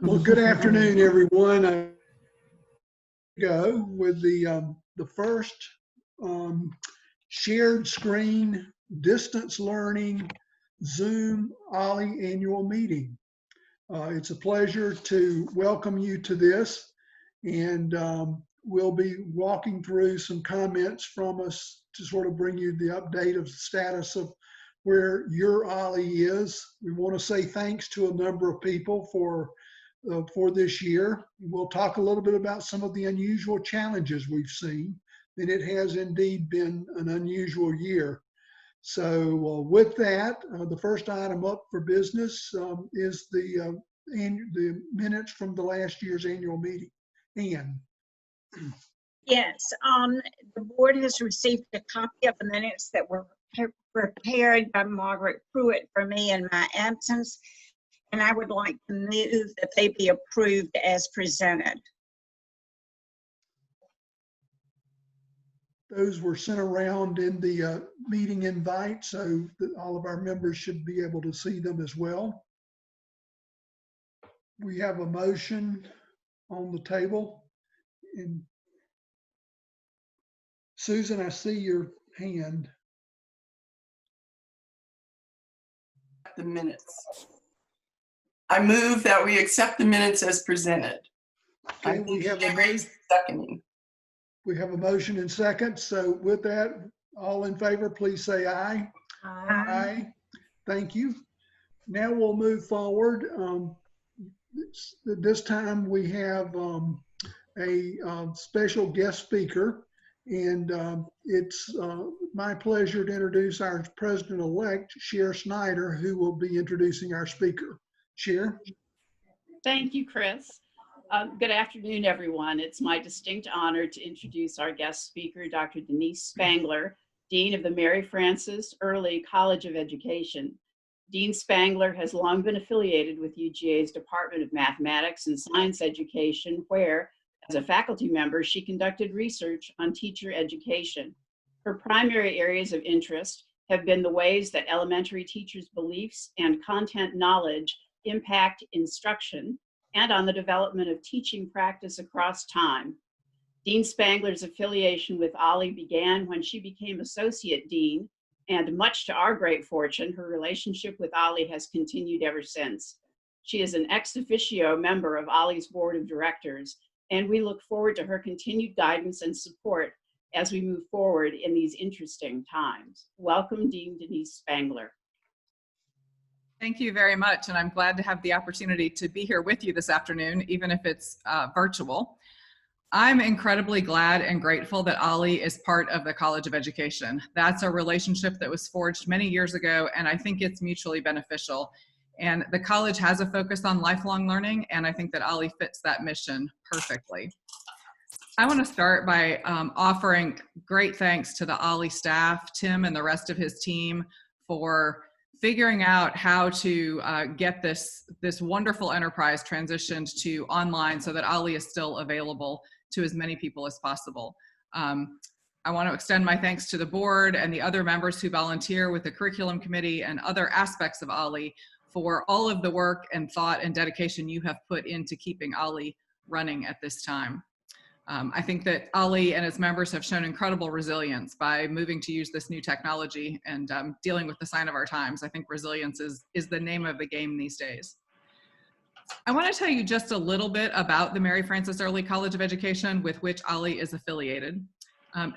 Well, good afternoon, everyone. I go with the first um, shared screen distance learning Zoom OLLI annual meeting. It's a pleasure to welcome you to this, and we'll be walking through some comments from us to sort of bring you the update of the status of where your OLLI is. We want to say thanks to a number of people for this year. We'll talk a little bit about some of the unusual challenges we've seen, and it has indeed been an unusual year. So with that, the first item up for business is the minutes from the last year's annual meeting. Ann. Yes, the board has received a copy of the minutes that were prepared by Margaret Pruitt for me in my absence, and I would like to move that they be approved as presented. Those were sent around in the meeting invite, so that all of our members should be able to see them as well. We have a motion on the table. And Susan, I see your hand. The minutes. I move that we accept the minutes as presented. Okay, we have a motion. Seconding. We have a motion and second. So with that, all in favor, please say aye. Aye. Thank you. Now we'll move forward. This time we have a special guest speaker, and it's my pleasure to introduce our president-elect, Cher Snyder, who will be introducing our speaker. Cher. Thank you, Chris. Good afternoon, everyone. It's my distinct honor to introduce our guest speaker, Dr. Denise Spangler, Dean of the Mary Frances Early College of Education. Dean Spangler has long been affiliated with UGA's Department of Mathematics and Science Education, where, as a faculty member, she conducted research on teacher education. Her primary areas of interest have been the ways that elementary teachers' beliefs and content knowledge impact instruction, and on the development of teaching practice across time. Dean Spangler's affiliation with OLLI began when she became Associate Dean, and much to our great fortune, her relationship with OLLI has continued ever since. She is an ex officio member of OLLI's Board of Directors, and we look forward to her continued guidance and support as we move forward in these interesting times. Welcome, Dean Denise Spangler. Thank you very much, and I'm glad to have the opportunity to be here with you this afternoon, even if it's virtual. I'm incredibly glad and grateful that OLLI is part of the College of Education. That's a relationship that was forged many years ago, and I think it's mutually beneficial. And the college has a focus on lifelong learning, and I think that OLLI fits that mission perfectly. I want to start by offering great thanks to the OLLI staff, Tim and the rest of his team, for figuring out how to get this wonderful enterprise transitioned to online so that OLLI is still available to as many people as possible. I want to extend my thanks to the board and the other members who volunteer with the curriculum committee and other aspects of OLLI for all of the work and thought and dedication you have put into keeping OLLI running at this time. I think that OLLI and its members have shown incredible resilience by moving to use this new technology and dealing with the sign of our times. I think resilience is the name of the game these days. I want to tell you just a little bit about the Mary Frances Early College of Education, with which OLLI is affiliated.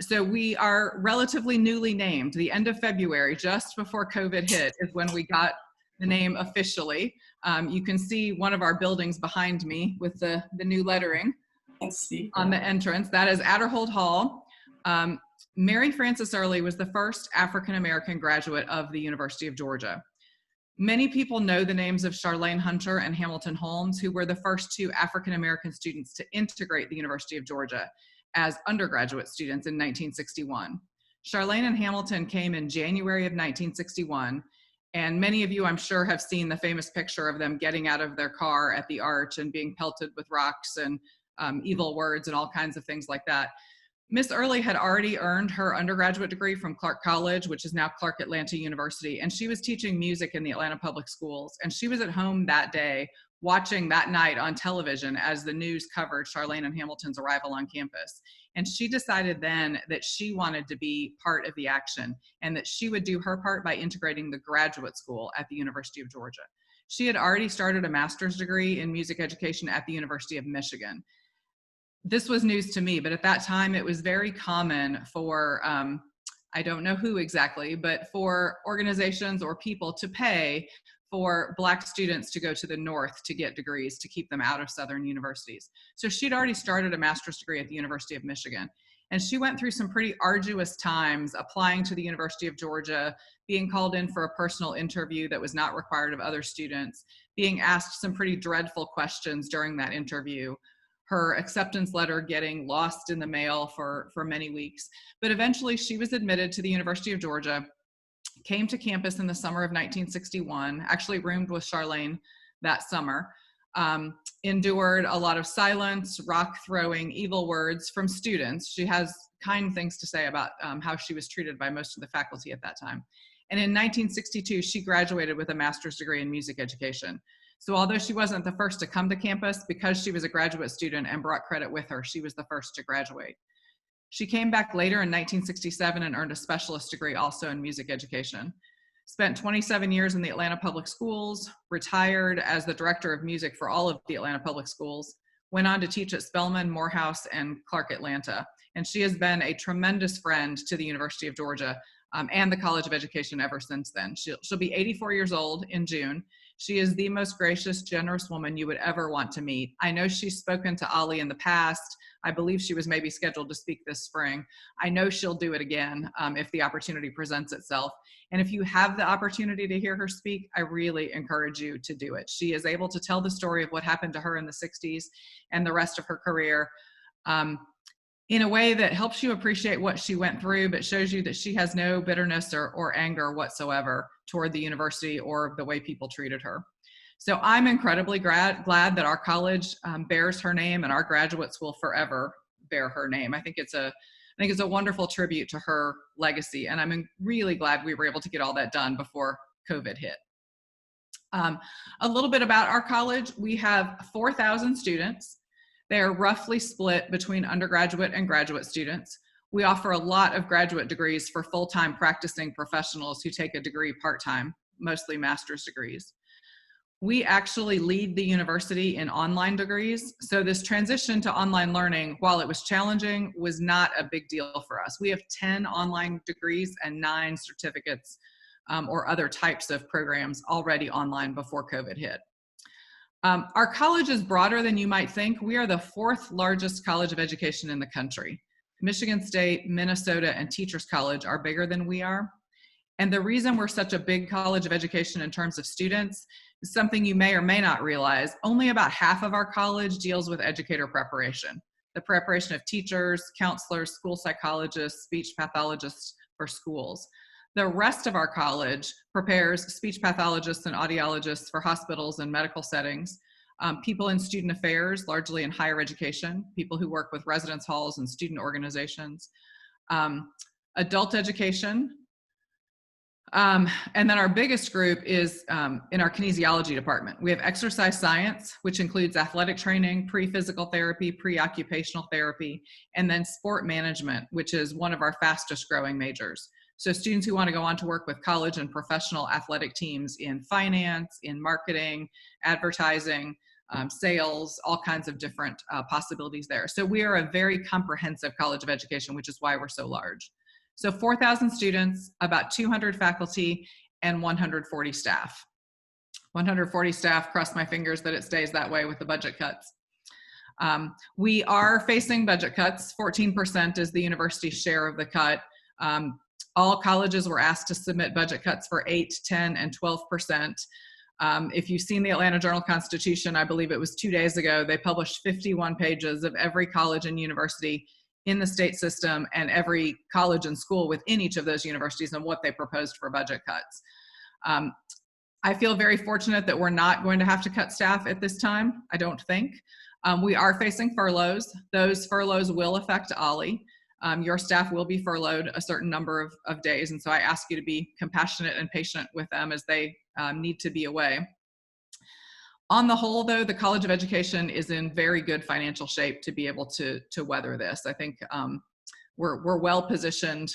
So we are relatively newly named. The end of February, just before COVID hit, is when we got the name officially. You can see one of our buildings behind me with the new lettering on the entrance. That is Adderhold Hall. Mary Frances Early was the first African-American graduate of the University of Georgia. Many people know the names of Charlene Hunter and Hamilton Holmes, who were the first two African-American students to integrate the University of Georgia as undergraduate students in 1961. Charlene and Hamilton came in January of 1961, and many of you, I'm sure, have seen the famous picture of them getting out of their car at the Arch and being pelted with rocks and evil words and all kinds of things like that. Miss Early had already earned her undergraduate degree from Clark College, which is now Clark Atlanta University, and she was teaching music in the Atlanta Public Schools. And she was at home that day watching that night on television as the news covered Charlene and Hamilton's arrival on campus. And she decided then that she wanted to be part of the action and that she would do her part by integrating the graduate school at the University of Georgia. She had already started a master's degree in music education at the University of Michigan. This was news to me, but at that time it was very common for, I don't know who exactly, but for organizations or people to pay for Black students to go to the North to get degrees to keep them out of Southern universities. So she'd already started a master's degree at the University of Michigan. And she went through some pretty arduous times applying to the University of Georgia, being called in for a personal interview that was not required of other students, being asked some pretty dreadful questions during that interview, her acceptance letter getting lost in the mail for many weeks. But eventually she was admitted to the University of Georgia, came to campus in the summer of 1961, actually roomed with Charlene that summer, endured a lot of silence, rock throwing, evil words from students. She has kind things to say about how she was treated by most of the faculty at that time. And in 1962, she graduated with a master's degree in music education. So although she wasn't the first to come to campus, because she was a graduate student and brought credit with her, she was the first to graduate. She came back later in 1967 and earned a specialist degree also in music education. Spent 27 years in the Atlanta Public Schools, retired as the director of music for all of the Atlanta Public Schools, went on to teach at Spelman, Morehouse, and Clark Atlanta. And she has been a tremendous friend to the University of Georgia and the College of Education ever since then. She'll be 84 years old in June. She is the most gracious, generous woman you would ever want to meet. I know she's spoken to Ali in the past. I believe she was maybe scheduled to speak this spring. I know she'll do it again if the opportunity presents itself. And if you have the opportunity to hear her speak, I really encourage you to do it. She is able to tell the story of what happened to her in the 60s and the rest of her career in a way that helps you appreciate what she went through, but shows you that she has no bitterness or anger whatsoever toward the university or the way people treated her. So I'm incredibly glad that our college bears her name and our graduate school forever bear her name. I think it's a wonderful tribute to her legacy, and I'm really glad we were able to get all that done before COVID hit. A little bit about our college. We have 4,000 students. They are roughly split between undergraduate and graduate students. We offer a lot of graduate degrees for full-time practicing professionals who take a degree part-time, mostly master's degrees. We actually lead the university in online degrees. So this transition to online learning, while it was challenging, was not a big deal for us. We have 10 online degrees and 9 certificates or other types of programs already online before COVID hit. Our college is broader than you might think. We are the 4th largest college of education in the country. Michigan State, Minnesota, and Teachers College are bigger than we are. And the reason we're such a big college of education in terms of students is something you may or may not realize. Only about half of our college deals with educator preparation, the preparation of teachers, counselors, school psychologists, speech pathologists for schools. The rest of our college prepares speech pathologists and audiologists for hospitals and medical settings, people in student affairs, largely in higher education, people who work with residence halls and student organizations, adult education, and then our biggest group is in our kinesiology department. We have exercise science, which includes athletic training, pre-physical therapy, pre-occupational therapy, and then sport management, which is one of our fastest growing majors. So students who want to go on to work with college and professional athletic teams in finance, in marketing, advertising, sales, all kinds of different possibilities there. So we are a very comprehensive college of education, which is why we're so large. So 4,000 students, about 200 faculty, and 140 staff. 140 staff, cross my fingers that it stays that way with the budget cuts. We are facing budget cuts. 14% is the university's share of the cut. All colleges were asked to submit budget cuts for 8, 10, and 12%. If you've seen the Atlanta Journal-Constitution, I believe it was 2 days ago, they published 51 pages of every college and university in the state system and every college and school within each of those universities and what they proposed for budget cuts. I feel very fortunate that we're not going to have to cut staff at this time, I don't think. We are facing furloughs. Those furloughs will affect Ollie. Your staff will be furloughed a certain number of days, and so I ask you to be compassionate and patient with them as they need to be away. On the whole, though, the College of Education is in very good financial shape to be able to weather this. I think we're well positioned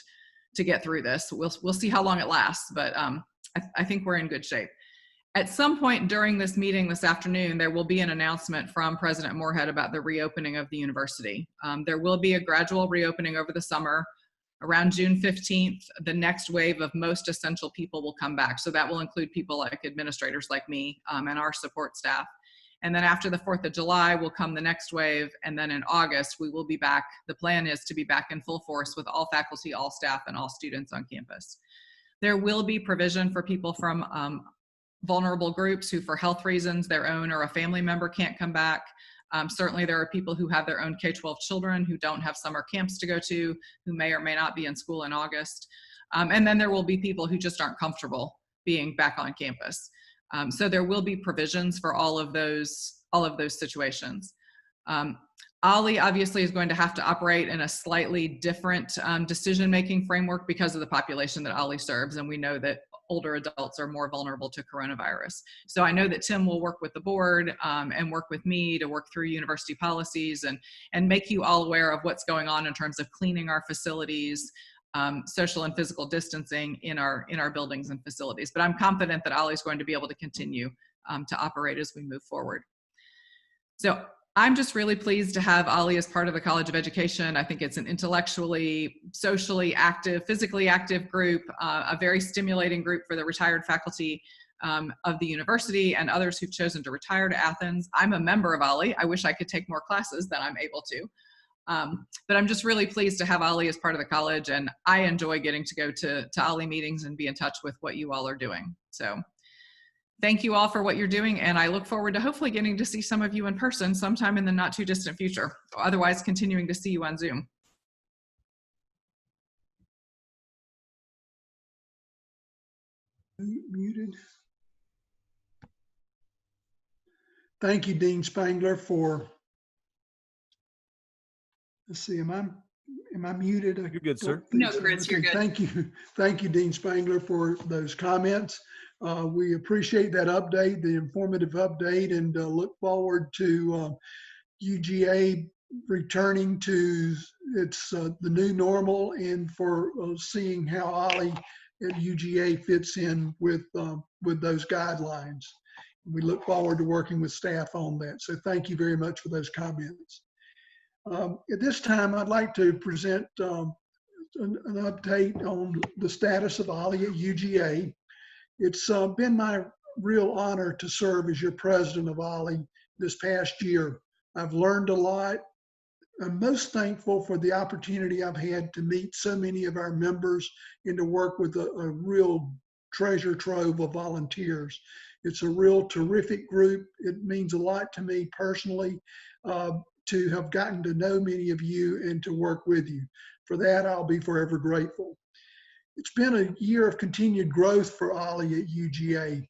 to get through this. We'll see how long it lasts, but I think we're in good shape. At some point during this meeting this afternoon, there will be an announcement from President Moorhead about the reopening of the university. There will be a gradual reopening over the summer. Around June 15th, the next wave of most essential people will come back. So that will include people like administrators like me and our support staff. And then after the 4th of July will come the next wave. And then in August, we will be back. The plan is to be back in full force with all faculty, all staff, and all students on campus. There will be provision for people from vulnerable groups who, for health reasons, their own or a family member can't come back. Certainly there are people who have their own K-12 children who don't have summer camps to go to, who may or may not be in school in August. And then there will be people who just aren't comfortable being back on campus. So there will be provisions for all of those situations. OLLI obviously is going to have to operate in a slightly different decision-making framework because of the population that OLLI serves, and we know that older adults are more vulnerable to coronavirus. So I know that Tim will work with the board and work with me to work through university policies and make you all aware of what's going on in terms of cleaning our facilities, social and physical distancing in our buildings and facilities. But I'm confident that OLLI is going to be able to continue to operate as we move forward. So I'm just really pleased to have OLLI as part of the College of Education. I think it's an intellectually, socially active, physically active group, a very stimulating group for the retired faculty of the university and others who've chosen to retire to Athens. I'm a member of OLLI. I wish I could take more classes than I'm able to. But I'm just really pleased to have OLLI as part of the college, and I enjoy getting to go to OLLI meetings and be in touch with what you all are doing. So thank you all for what you're doing, and I look forward to hopefully getting to see some of you in person sometime in the not too distant future. Otherwise, continuing to see you on Zoom. Muted. Thank you, Dean Spangler, for, let's see, am I muted? You're good, sir. No, Chris, you're good. Thank you, Dean Spangler, for those comments. We appreciate that update, the informative update, and look forward to UGA returning to its the new normal, and for seeing how OLLI at UGA fits in with those guidelines. We look forward to working with staff on that. So thank you very much for those comments. At this time, I'd like to present an update on the status of OLLI at UGA. It's been my real honor to serve as your president of OLLI this past year. I've learned a lot. I'm most thankful for the opportunity I've had to meet so many of our members and to work with a real treasure trove of volunteers. It's a real terrific group. It means a lot to me personally to have gotten to know many of you and to work with you. For that, I'll be forever grateful. It's been a year of continued growth for OLLI at UGA,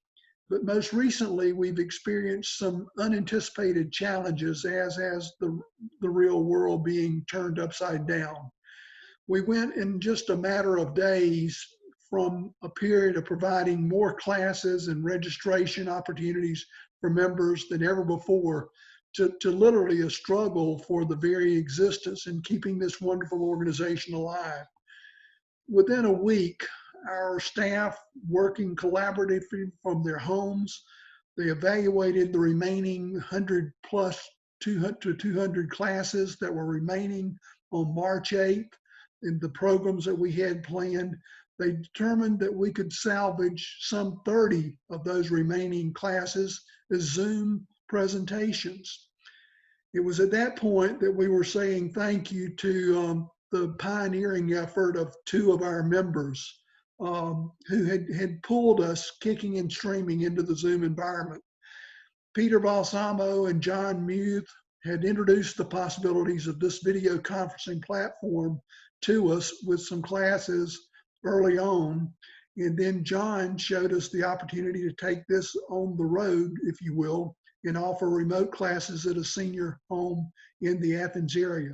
but most recently we've experienced some unanticipated challenges as the real world being turned upside down. We went in just a matter of days from a period of providing more classes and registration opportunities for members than ever before to literally a struggle for the very existence and keeping this wonderful organization alive. Within a week, our staff, working collaboratively from their homes, they evaluated the remaining 100 plus 200 classes that were remaining on March 8th in the programs that we had planned. They determined that we could salvage some 30 of those remaining classes as Zoom presentations. It was at that point that we were saying thank you to the pioneering effort of two of our members who had pulled us kicking and streaming into the Zoom environment. Peter Balsamo and John Muth had introduced the possibilities of this video conferencing platform to us with some classes early on. And then John showed us the opportunity to take this on the road, if you will, and offer remote classes at a senior home in the Athens area.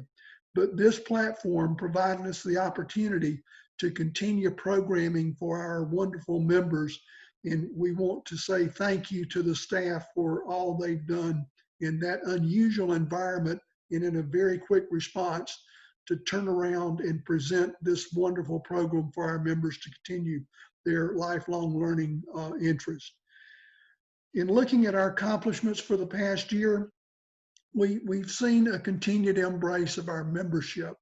But this platform provided us the opportunity to continue programming for our wonderful members And we want to say thank you to the staff for all they've done in that unusual environment and in a very quick response to turn around and present this wonderful program for our members to continue their lifelong learning interest. In looking at our accomplishments for the past year, we've seen a continued embrace of our membership.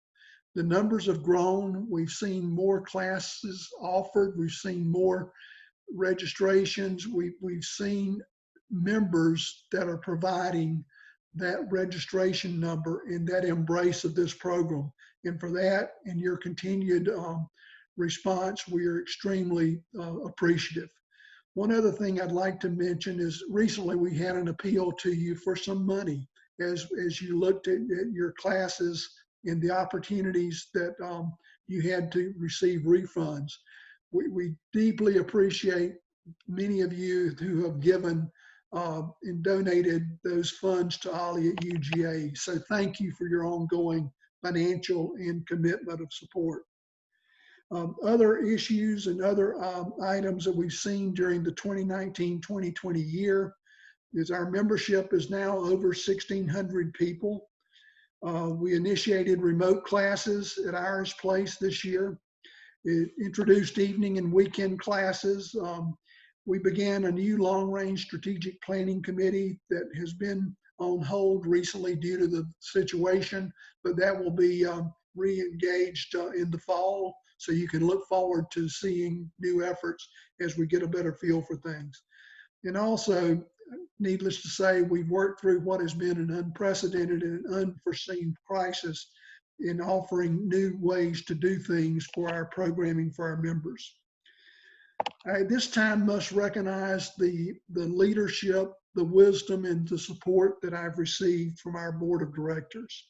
The numbers have grown. We've seen more classes offered. We've seen more registrations. We've seen members that are providing that registration number and that embrace of this program. And for that and your continued response, we are extremely appreciative. One other thing I'd like to mention is recently we had an appeal to you for some money as you looked at your classes and the opportunities that you had to receive refunds. We deeply appreciate many of you who have given and donated those funds to OLLI at UGA. So thank you for your ongoing financial and commitment of support. Other issues and other items that we've seen during the 2019-2020 year is our membership is now over 1,600 people. We initiated remote classes at Irish Place this year. It introduced evening and weekend classes. We began a new long-range strategic planning committee that has been on hold recently due to the situation, but that will be re-engaged in the fall. So you can look forward to seeing new efforts as we get a better feel for things. And also, needless to say, we've worked through what has been an unprecedented and unforeseen crisis in offering new ways to do things for our programming for our members. I at this time must recognize the leadership, the wisdom, and the support that I've received from our board of directors.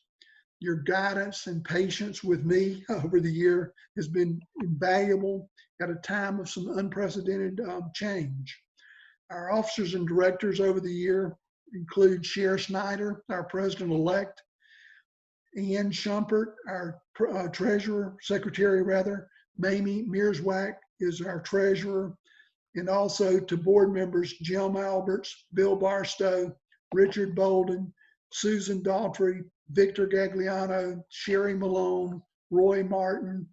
Your guidance and patience with me over the year has been invaluable at a time of some unprecedented change. Our officers and directors over the year include Cher Snyder, our president-elect, Ian Schumpert, our secretary, Mamie Mearswack is our treasurer, and also to board members Jim Alberts, Bill Barstow, Richard Bolden, Susan Daughtry, Victor Gagliano, Sherry Malone, Roy Martin,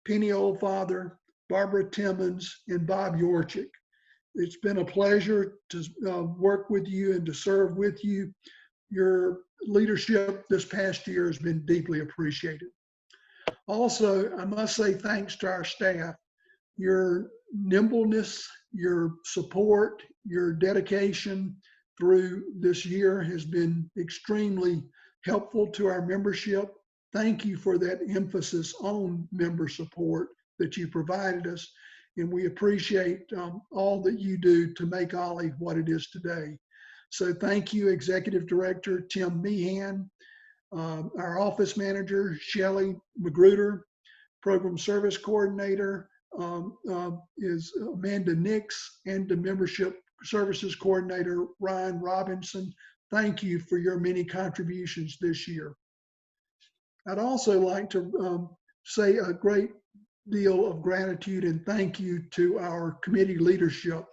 Penny Oldfather, Barbara Timmons, and Bob Yorchik. It's been a pleasure to work with you and to serve with you. Your leadership this past year has been deeply appreciated. Also, I must say thanks to our staff. Your nimbleness, your support, your dedication through this year has been extremely helpful to our membership. Thank you for that emphasis on member support that you provided us. And we appreciate all that you do to make OLLI what it is today. So thank you, Executive Director Tim Meehan, our Office Manager, Shelley Magruder, Program Service Coordinator is Amanda Nix, and the Membership Services Coordinator, Ryan Robinson. Thank you for your many contributions this year. I'd also like to say a great deal of gratitude and thank you to our committee leadership.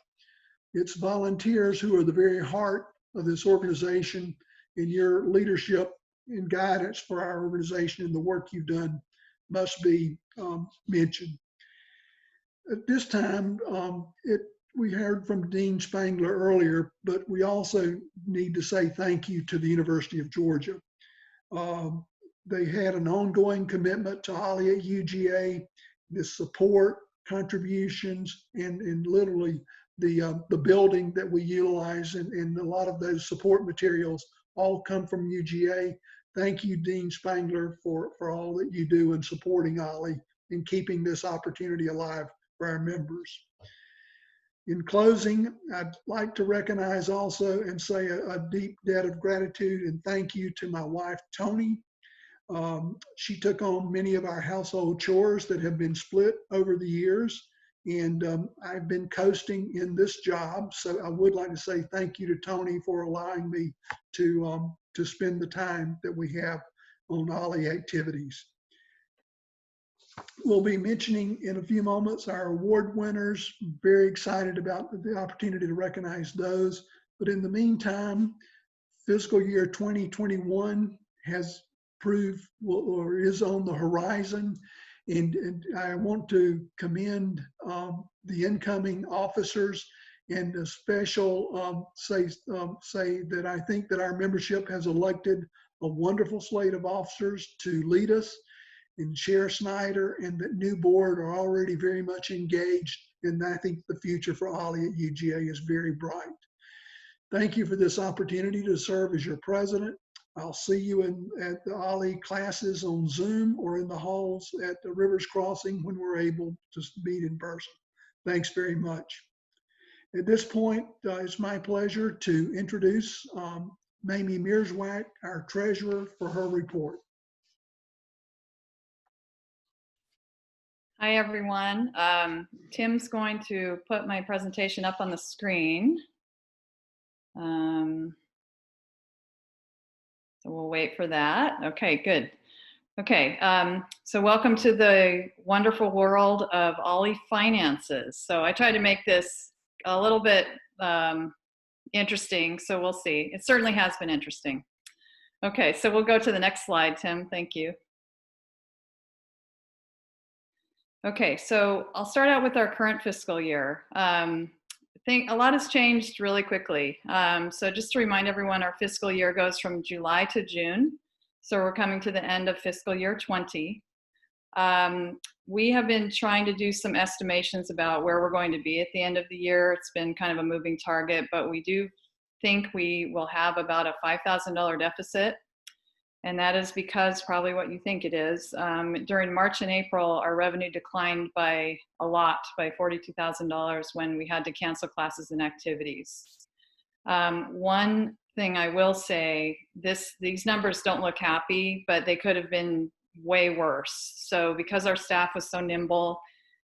It's volunteers who are the very heart of this organization, and your leadership and guidance for our organization and the work you've done must be mentioned. At this time, we heard from Dean Spangler earlier, but we also need to say thank you to the University of Georgia. They had an ongoing commitment to OLLI at UGA, the support, contributions, and literally the building that we utilize, and a lot of those support materials all come from UGA. Thank you, Dean Spangler, for all that you do in supporting OLLI and keeping this opportunity alive for our members. In closing, I'd like to recognize also and say a deep debt of gratitude and thank you to my wife, Tony. She took on many of our household chores that have been split over the years, and I've been coasting in this job. So I would like to say thank you to Tony for allowing me to spend the time that we have on OLLI activities. We'll be mentioning in a few moments our award winners. Very excited about the opportunity to recognize those. But in the meantime, fiscal year 2021 has proved or is on the horizon. And I want to commend the incoming officers and a special say that I think that our membership has elected a wonderful slate of officers to lead us. And Sheriff Snyder and the new board are already very much engaged. And I think the future for Ollie at UGA is very bright. Thank you for this opportunity to serve as your president. I'll see you at the Ollie classes on Zoom or in the halls at the Rivers Crossing when we're able to meet in person. Thanks very much. At this point, it's my pleasure to introduce Mamie Mierzwak, our treasurer, for her report. Hi, everyone. Tim's going to put my presentation up on the screen. So we'll wait for that. Okay, good. Okay, so welcome to the wonderful world of Ollie Finances. So I tried to make this a little bit interesting, so we'll see. It certainly has been interesting. Okay, so we'll go to the next slide, Tim. Thank you. Okay, so I'll start out with our current fiscal year. I think a lot has changed really quickly. So just to remind everyone, our fiscal year goes from July to June. So we're coming to the end of fiscal year 20. We have been trying to do some estimations about where we're going to be at the end of the year. It's been kind of a moving target, but we do think we will have about a $5,000 deficit. And that is because probably what you think it is. During March and April, our revenue declined by a lot, by $42,000 when we had to cancel classes and activities. One thing I will say, these numbers don't look happy, but they could have been way worse. So because our staff was so nimble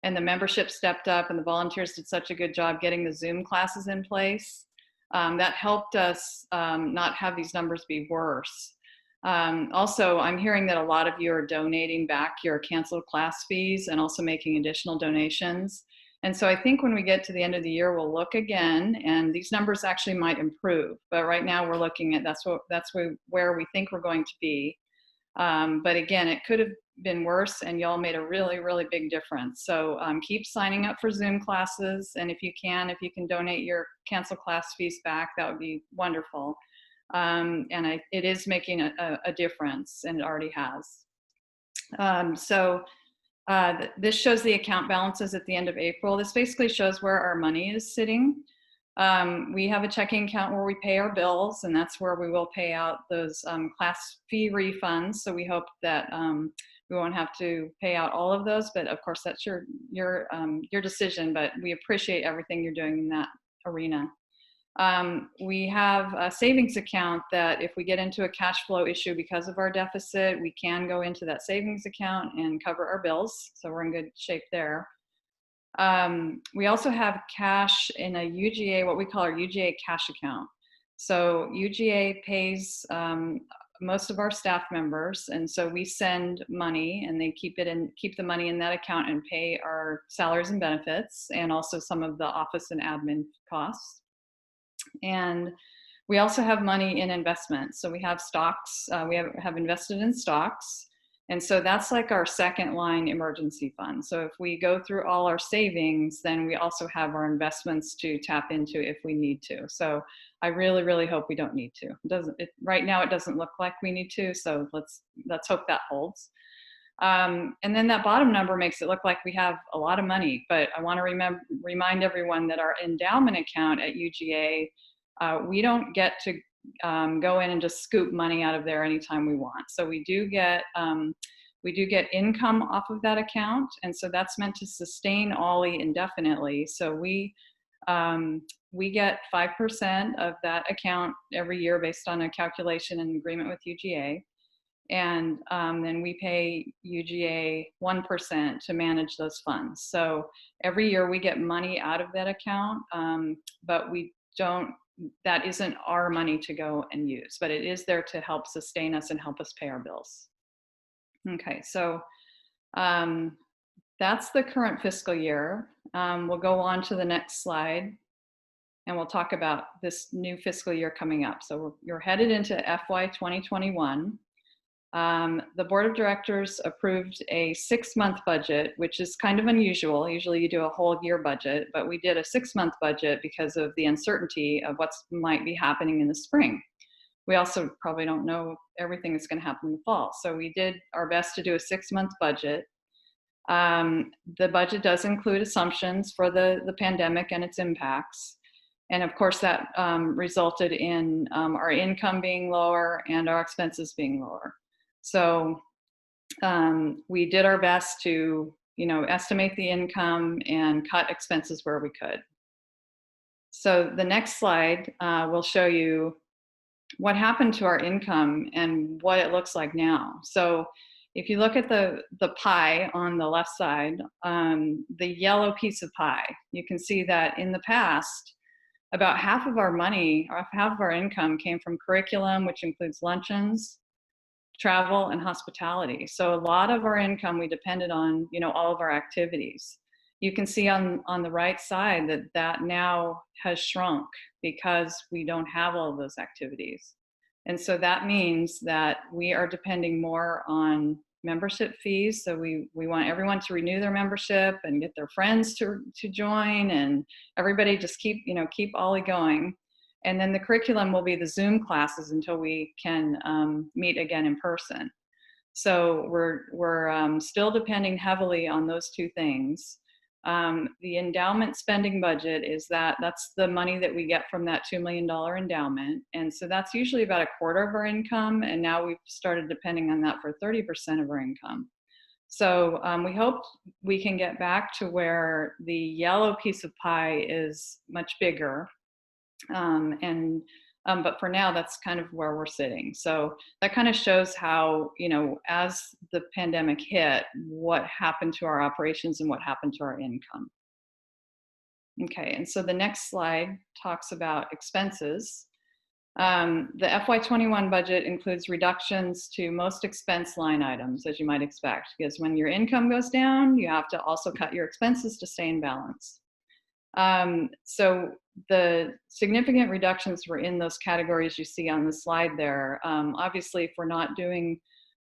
and the membership stepped up and the volunteers did such a good job getting the Zoom classes in place, that helped us not have these numbers be worse. Also, I'm hearing that a lot of you are donating back your canceled class fees and also making additional donations. And so I think when we get to the end of the year, we'll look again and these numbers actually might improve. But right now we're looking at where we think we're going to be. But again, it could have been worse and y'all made a really, really big difference. So keep signing up for Zoom classes. And if you can donate your canceled class fees back, that would be wonderful. It is making a difference, and it already has. This shows the account balances at the end of April. This basically shows where our money is sitting. We have a checking account where we pay our bills, and that's where we will pay out those class fee refunds. So we hope that we won't have to pay out all of those, but of course that's your decision, but we appreciate everything you're doing in that arena. We have a savings account that if we get into a cash flow issue because of our deficit, we can go into that savings account and cover our bills. So we're in good shape there. We also have cash in a UGA, what we call our UGA cash account. So UGA pays most of our staff members, and so we send money and they keep the money in that account and pay our salaries and benefits and also some of the office and admin costs. And we also have money in investments. So we have stocks, we have invested in stocks. And so that's like our second line emergency fund. So if we go through all our savings, then we also have our investments to tap into if we need to. So I really, really hope we don't need to. Right now it doesn't look like we need to. So let's hope that holds. And then that bottom number makes it look like we have a lot of money, but I want to remind everyone that our endowment account at UGA, we don't get to go in and just scoop money out of there anytime we want. So we do get income off of that account, and so that's meant to sustain Ollie indefinitely. So we get 5% of that account every year based on a calculation and agreement with UGA. And then we pay UGA 1% to manage those funds. So every year we get money out of that account, but that isn't our money to go and use, but it is there to help sustain us and help us pay our bills. Okay, so That's the current fiscal year. We'll go on to the next slide and we'll talk about this new fiscal year coming up. So you're headed into FY 2021. The board of directors approved a 6-month budget, which is kind of unusual. Usually you do a whole year budget, but we did a 6-month budget because of the uncertainty of what might be happening in the spring. We also probably don't know everything that's going to happen in the fall. So we did our best to do a 6-month budget. The budget does include assumptions for the pandemic and its impacts. And of course that resulted in our income being lower and our expenses being lower. So we did our best to, estimate the income and cut expenses where we could. So the next slide will show you what happened to our income and what it looks like now. So if you look at the pie on the left side, the yellow piece of pie, you can see that in the past, about half of our money, or half of our income came from curriculum, which includes luncheons, travel, and hospitality. So a lot of our income, we depended on, all of our activities. You can see on the right side that now has shrunk because we don't have all of those activities. And so that means that we are depending more on membership fees. So we want everyone to renew their membership and get their friends to join, and everybody just keep OLLI going. And then the curriculum will be the Zoom classes until we can meet again in person. So we're still depending heavily on those two things. The endowment spending budget that's the money that we get from that $2 million endowment. And so that's usually about 1/4 of our income. And now we've started depending on that for 30% of our income. So we hope we can get back to where the yellow piece of pie is much bigger. But for now, that's kind of where we're sitting. So that kind of shows how, as the pandemic hit, what happened to our operations and what happened to our income. Okay, and so the next slide talks about expenses. The FY21 budget includes reductions to most expense line items, as you might expect, because when your income goes down, you have to also cut your expenses to stay in balance. So the significant reductions were in those categories you see on the slide there. Obviously, if we're not doing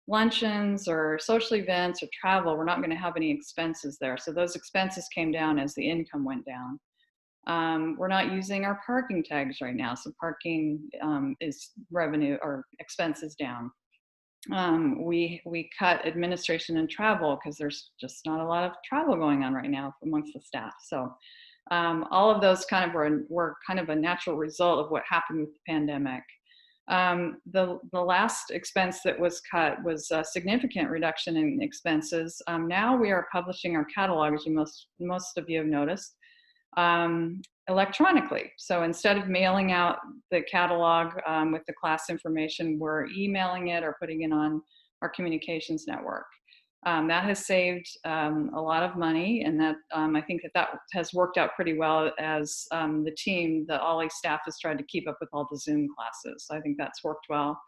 luncheons or social events or travel, we're not going to have any expenses there. So those expenses came down as the income went down. We're not using our parking tags right now. So parking is revenue or expenses down. We cut administration and travel because there's just not a lot of travel going on right now amongst the staff. So all of those kind of were kind of a natural result of what happened with the pandemic. The last expense that was cut was a significant reduction in expenses. Now we are publishing our catalog, as most of you have noticed, electronically. So instead of mailing out the catalog with the class information, we're emailing it or putting it on our communications network. That has saved a lot of money, and that I think that has worked out pretty well as the team, the OLLI staff, has tried to keep up with all the Zoom classes. So I think that's worked well.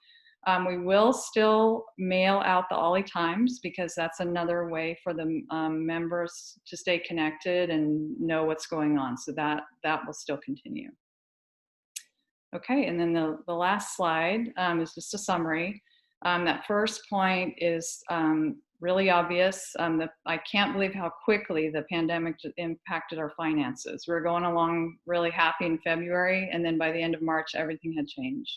We will still mail out the OLLI Times because that's another way for the members to stay connected and know what's going on. So that will still continue. Okay, and then the last slide is just a summary. That first point is really obvious. I can't believe how quickly the pandemic impacted our finances. We were going along really happy in February, and then by the end of March, everything had changed.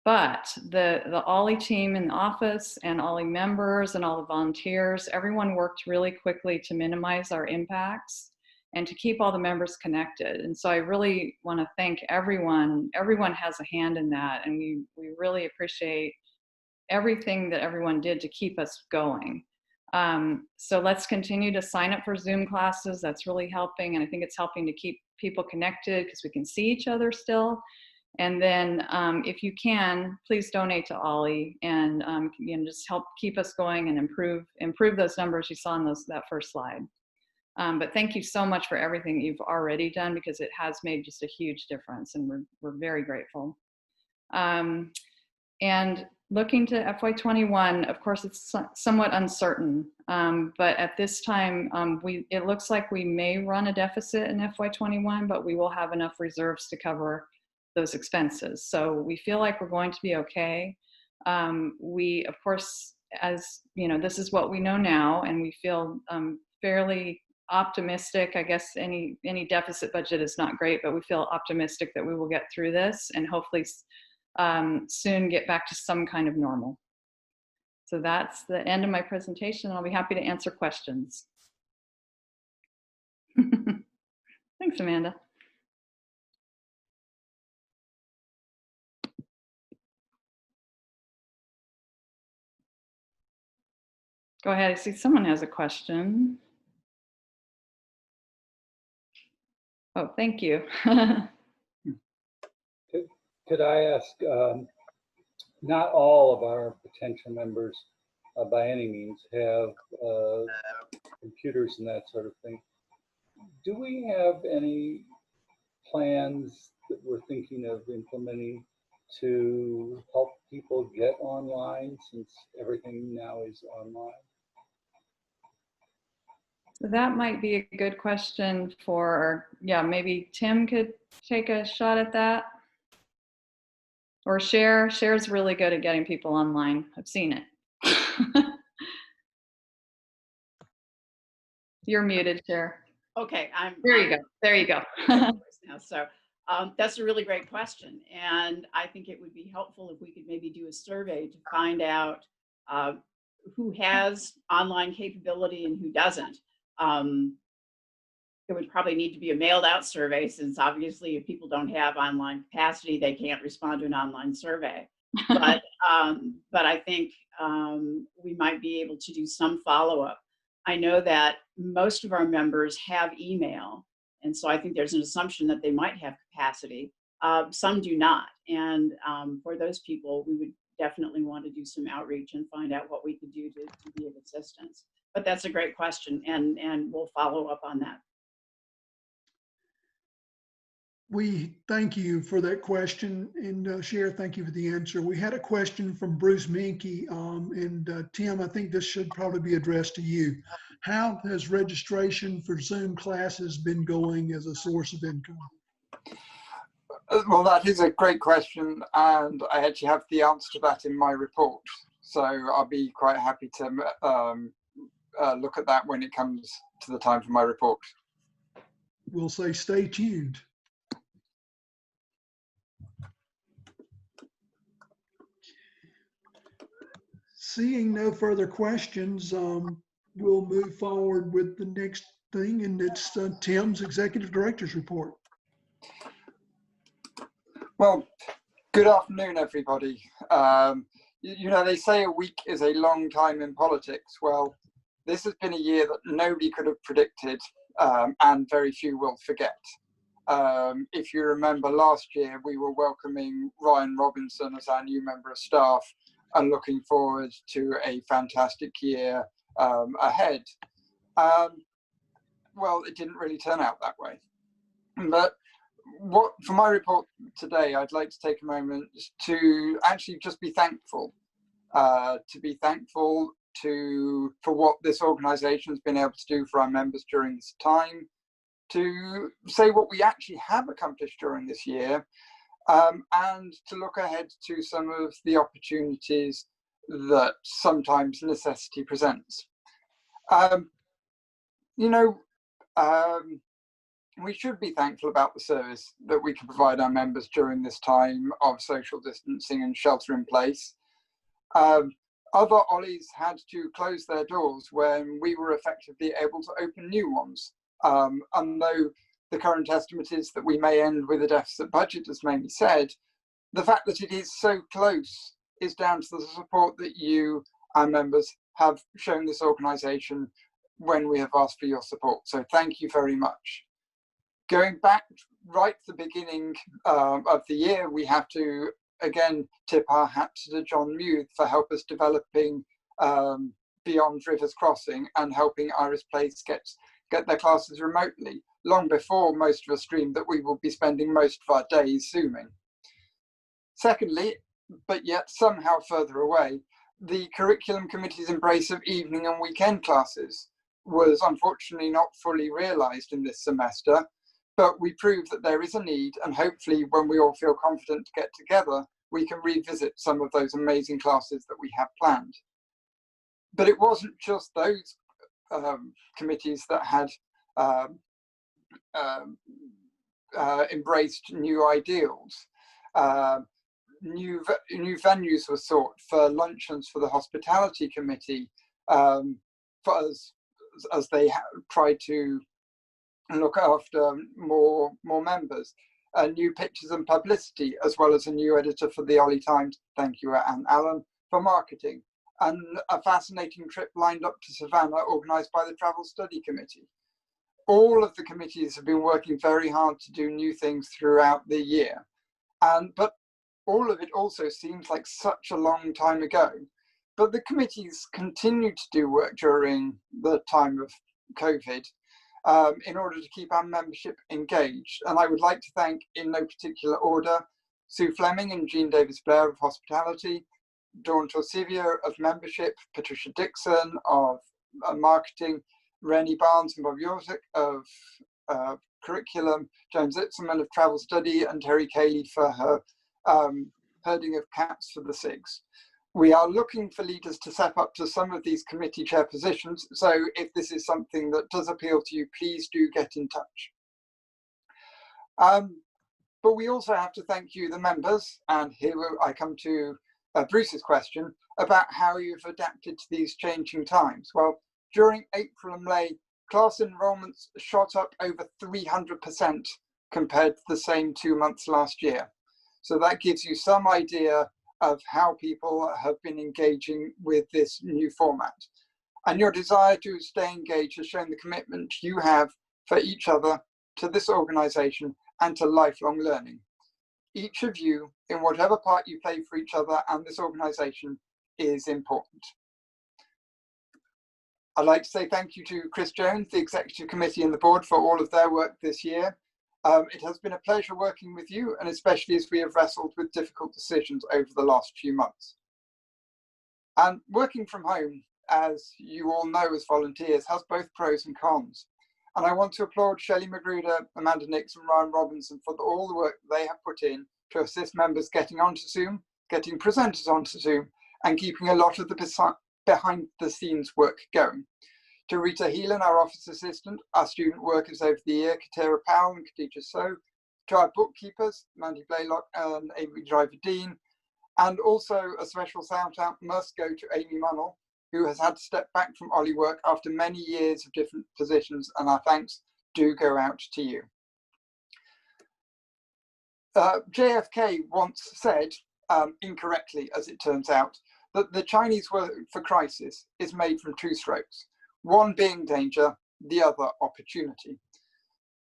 But the OLLI team in the office and OLLI members and all the volunteers, everyone worked really quickly to minimize our impacts and to keep all the members connected. And so I really want to thank everyone. Everyone has a hand in that, and we really appreciate everything that everyone did to keep us going. So let's continue to sign up for Zoom classes. That's really helping, and I think it's helping to keep people connected because we can see each other still. And then if you can, please donate to OLLI and just help keep us going and improve those numbers you saw on that first slide. But thank you so much for everything you've already done, because it has made just a huge difference, and we're very grateful. And Looking to FY21, of course, it's somewhat uncertain, but at this time, it looks like we may run a deficit in FY21, but we will have enough reserves to cover those expenses. So we feel like we're going to be okay. We, of course, as you know, this is what we know now, and we feel fairly optimistic. I guess any deficit budget is not great, but we feel optimistic that we will get through this and hopefully soon get back to some kind of normal. So that's the end of my presentation. I'll be happy to answer questions. Thanks, Amanda. Go ahead. I see someone has a question. Oh, thank you. Could I ask, not all of our potential members by any means have computers and that sort of thing. Do we have any plans that we're thinking of implementing to help people get online, since everything now is online? That might be a good question for, yeah, maybe Tim could take a shot at that. Or Cher's really good at getting people online. I've seen it. You're muted, Cher. Okay, There you go. There you go. Now, so that's a really great question. And I think it would be helpful if we could maybe do a survey to find out who has online capability and who doesn't. It would probably need to be a mailed out survey, since obviously if people don't have online capacity, they can't respond to an online survey. But I think we might be able to do some follow-up. I know that most of our members have email, and so I think there's an assumption that they might have capacity. Some do not, and for those people, we would definitely want to do some outreach and find out what we could do to be of assistance. But that's a great question, and we'll follow up on that. We thank you for that question, and Cher, thank you for the answer. We had a question from Bruce Minke, and Tim, I think this should probably be addressed to you. How has registration for Zoom classes been going as a source of income? Well, that is a great question, and I actually have the answer to that in my report. So I'll be quite happy to look at that when it comes to the time for my report. We'll say stay tuned. Seeing no further questions, we'll move forward with the next thing, and it's Tim's Executive Director's Report. Well, good afternoon, everybody. You know, they say a week is a long time in politics. Well, this has been a year that nobody could have predicted, and very few will forget. If you remember last year, we were welcoming Ryan Robinson as our new member of staff and looking forward to a fantastic year ahead. Well, it didn't really turn out that way. But for my report today, I'd like to take a moment to actually just be thankful. For what this organisation has been able to do for our members during this time, to say what we actually have accomplished during this year, and to look ahead to some of the opportunities that sometimes necessity presents. We should be thankful about the service that we can provide our members during this time of social distancing and shelter in place. Other Ollies had to close their doors when we were effectively able to open new ones. And though the current estimate is that we may end with a deficit budget, as Mamie said, the fact that it is so close is down to the support that you, our members, have shown this organisation when we have asked for your support. So thank you very much. Going back right to the beginning of the year, we have to again tip our hat to John Muth for help us developing Beyond Rivers Crossing and helping Iris Place get their classes remotely, long before most of us dreamed that we will be spending most of our days Zooming. Secondly, but yet somehow further away, the curriculum committee's embrace of evening and weekend classes was unfortunately not fully realised in this semester, but we proved that there is a need, and hopefully when we all feel confident to get together, we can revisit some of those amazing classes that we have planned. But it wasn't just those committees that had embraced new ideals. New venues were sought for luncheons for the hospitality committee, for as they tried to look after more members. New pictures and publicity, as well as a new editor for the Ollie Times. Thank you, Anne Allen, for marketing. And a fascinating trip lined up to Savannah, organised by the Travel Study Committee. All of the committees have been working very hard to do new things throughout the year. But all of it also seems like such a long time ago. But the committees continued to do work during the time of COVID in order to keep our membership engaged. And I would like to thank, in no particular order, Sue Fleming and Jean Davis Blair of Hospitality, Dawn Torsivia of Membership, Patricia Dixon of Marketing, Rennie Barnes and Bob Yorzik of Curriculum, James Itzerman of Travel Study, and Terry Cayley for her herding of cats for the SIGs. We are looking for leaders to step up to some of these committee chair positions, so if this is something that does appeal to you, please do get in touch. But we also have to thank you, the members, and here I come to Bruce's question about how you've adapted to these changing times. Well, during April and May, class enrollments shot up over 300% compared to the same 2 months last year. So that gives you some idea of how people have been engaging with this new format. And your desire to stay engaged has shown the commitment you have for each other, to this organisation, and to lifelong learning. Each of you, in whatever part you play for each other and this organisation, is important. I'd like to say thank you to Chris Jones, the Executive Committee and the Board for all of their work this year. It has been a pleasure working with you, and especially as we have wrestled with difficult decisions over the last few months. And working from home, as you all know as volunteers, has both pros and cons. And I want to applaud Shelley Magruder, Amanda Nix and Ryan Robinson for all the work they have put in to assist members getting onto Zoom, getting presenters onto Zoom, and keeping a lot of the behind the scenes work going. To Rita Heelan, our office assistant, our student workers over the year, Katera Powell and Khadija So, to our bookkeepers, Mandy Blaylock and Amy Driver-Dean, and also a special shout out must go to Amy Munnell, who has had to step back from Ollie work after many years of different positions, and our thanks do go out to you. JFK once said, incorrectly as it turns out, that the Chinese word for crisis is made from two strokes, one being danger, the other opportunity.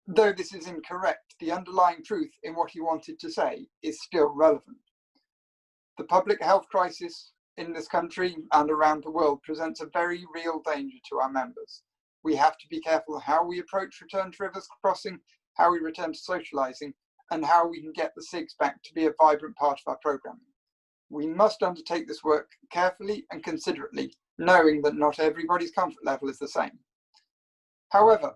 Though this is incorrect, the underlying truth in what he wanted to say is still relevant. The public health crisis in this country and around the world presents a very real danger to our members. We have to be careful how we approach return to Rivers Crossing, how we return to socialising, and how we can get the SIGs back to be a vibrant part of our programming. We must undertake this work carefully and considerately, knowing that not everybody's comfort level is the same. However,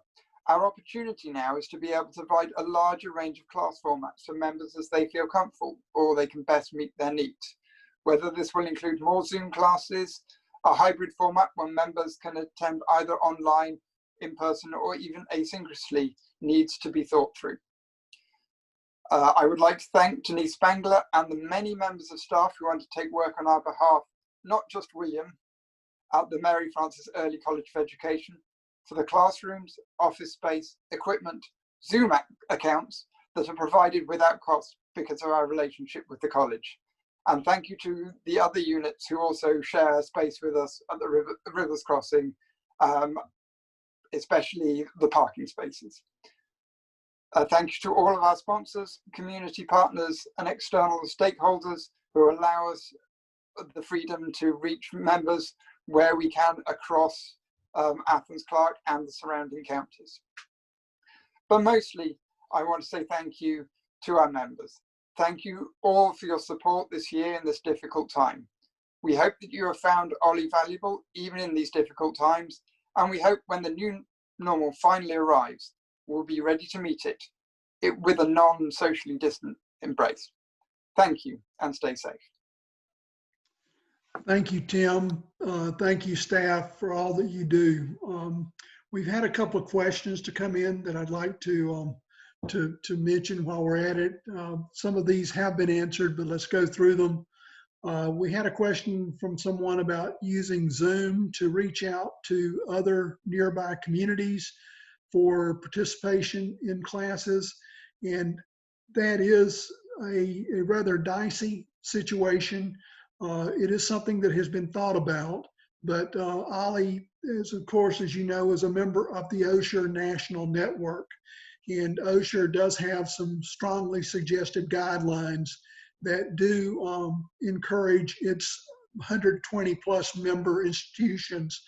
our opportunity now is to be able to provide a larger range of class formats for members as they feel comfortable or they can best meet their needs. Whether this will include more Zoom classes, a hybrid format where members can attend either online, in person, or even asynchronously needs to be thought through. I would like to thank Denise Spangler and the many members of staff who undertake work on our behalf, not just William, at the Mary Frances Early College of Education, for the classrooms, office space, equipment, Zoom accounts that are provided without cost because of our relationship with the college. And thank you to the other units who also share space with us at the Rivers Crossing, especially the parking spaces. Thank you to all of our sponsors, community partners, and external stakeholders who allow us the freedom to reach members where we can across Athens, Clarke, and the surrounding counties. But mostly, I want to say thank you to our members. thank you all for your support this year in this difficult time. We hope that you have found Ollie valuable even in these difficult times, and we hope when the new normal finally arrives, we'll be ready to meet it with a non-socially distant embrace. Thank you, and stay safe. Thank you, Tim. Thank you, staff, for all that you do. We've had a couple of questions to come in that I'd like to mention while we're at it. Some of these have been answered, but let's go through them. We had a question from someone about using Zoom to reach out to other nearby communities for participation in classes. And that is a rather dicey situation. It is something that has been thought about, but Ollie is, of course, as you know, is a member of the OSHR National Network. And OSHR does have some strongly suggested guidelines that do encourage its 120 plus member institutions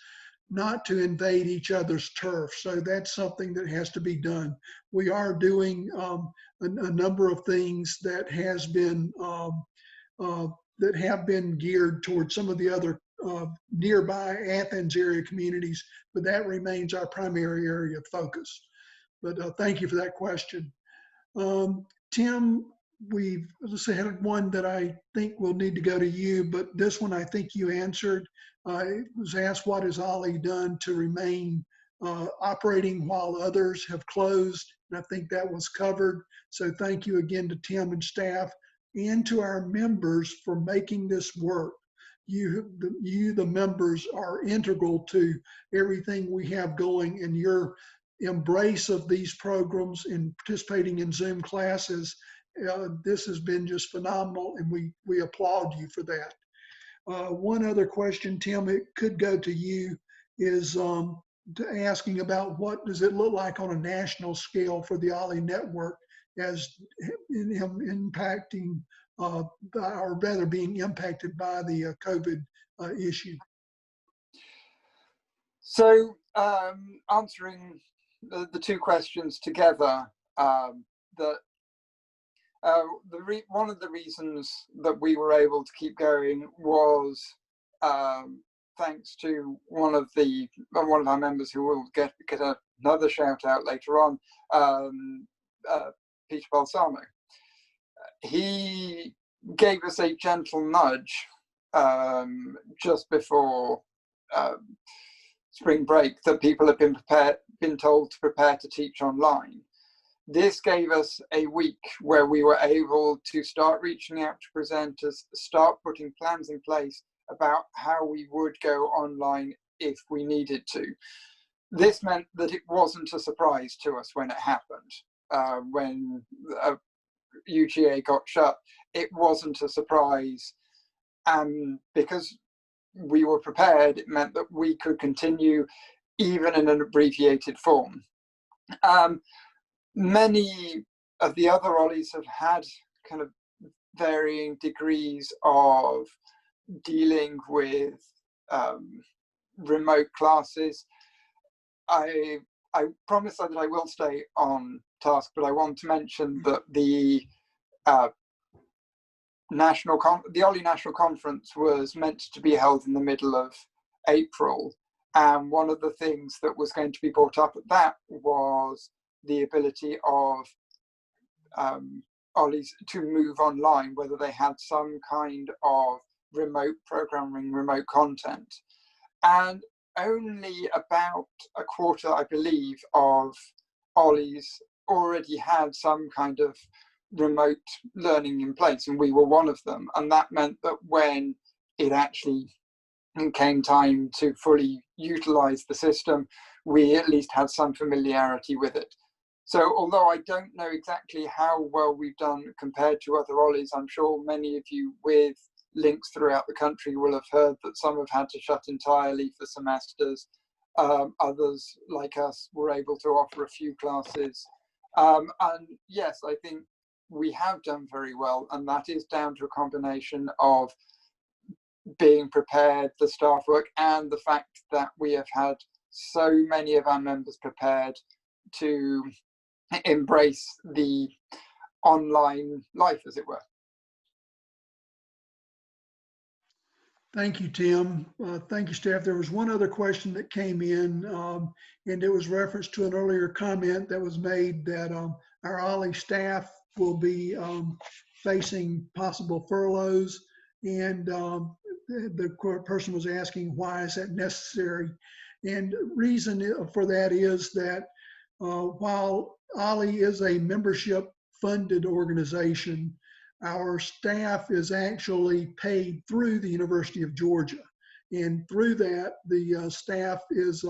not to invade each other's turf. So that's something that has to be done. We are doing a number of things that have been geared towards some of the other nearby Athens area communities, but that remains our primary area of focus. But thank you for that question. Tim, we've had one that I think will need to go to you, but this one I think you answered. It was asked, what has Ollie done to remain operating while others have closed? And I think that was covered. So thank you again to Tim and staff and to our members for making this work. You, the members, are integral to everything we have going, and your embrace of these programs and participating in Zoom classes, this has been just phenomenal, and we applaud you for that. One other question, Tim, it could go to you, is asking about what does it look like on a national scale for the Ollie network as impacting, or rather being impacted by the COVID issue. So answering the two questions together, one of the reasons that we were able to keep going was thanks to one of our members who will get another shout out later on, Peter Balsamo. He gave us a gentle nudge just before spring break that people have been told to prepare to teach online. This gave us a week where we were able to start reaching out to presenters, start putting plans in place about how we would go online if we needed to. This meant that it wasn't a surprise to us when it happened. When UGA got shut, it wasn't a surprise. Because we were prepared, it meant that we could continue even in an abbreviated form. Many of the other Ollies have had kind of varying degrees of dealing with remote classes. I promise that I will stay on task, but I want to mention that the Ollie National Conference was meant to be held in the middle of April, and one of the things that was going to be brought up at that was the ability of Ollies to move online, whether they had some kind of remote programming, remote content. And only about a quarter, I believe, of Ollies already had some kind of remote learning in place, and we were one of them. And that meant that when it actually came time to fully utilize the system, we at least had some familiarity with it. So although I don't know exactly how well we've done compared to other Ollies, I'm sure many of you with links throughout the country will have heard that some have had to shut entirely for semesters. Others, like us, were able to offer a few classes. And yes, I think we have done very well, and that is down to a combination of being prepared, the staff work, and the fact that we have had so many of our members prepared to embrace the online life, as it were. Thank you, Tim. Thank you, staff. There was one other question that came in, and it was reference to an earlier comment that was made that our Ollie staff will be facing possible furloughs. And the person was asking, why is that necessary? And reason for that is that while Ollie is a membership funded organization, our staff is actually paid through the University of Georgia. And through that, the staff is,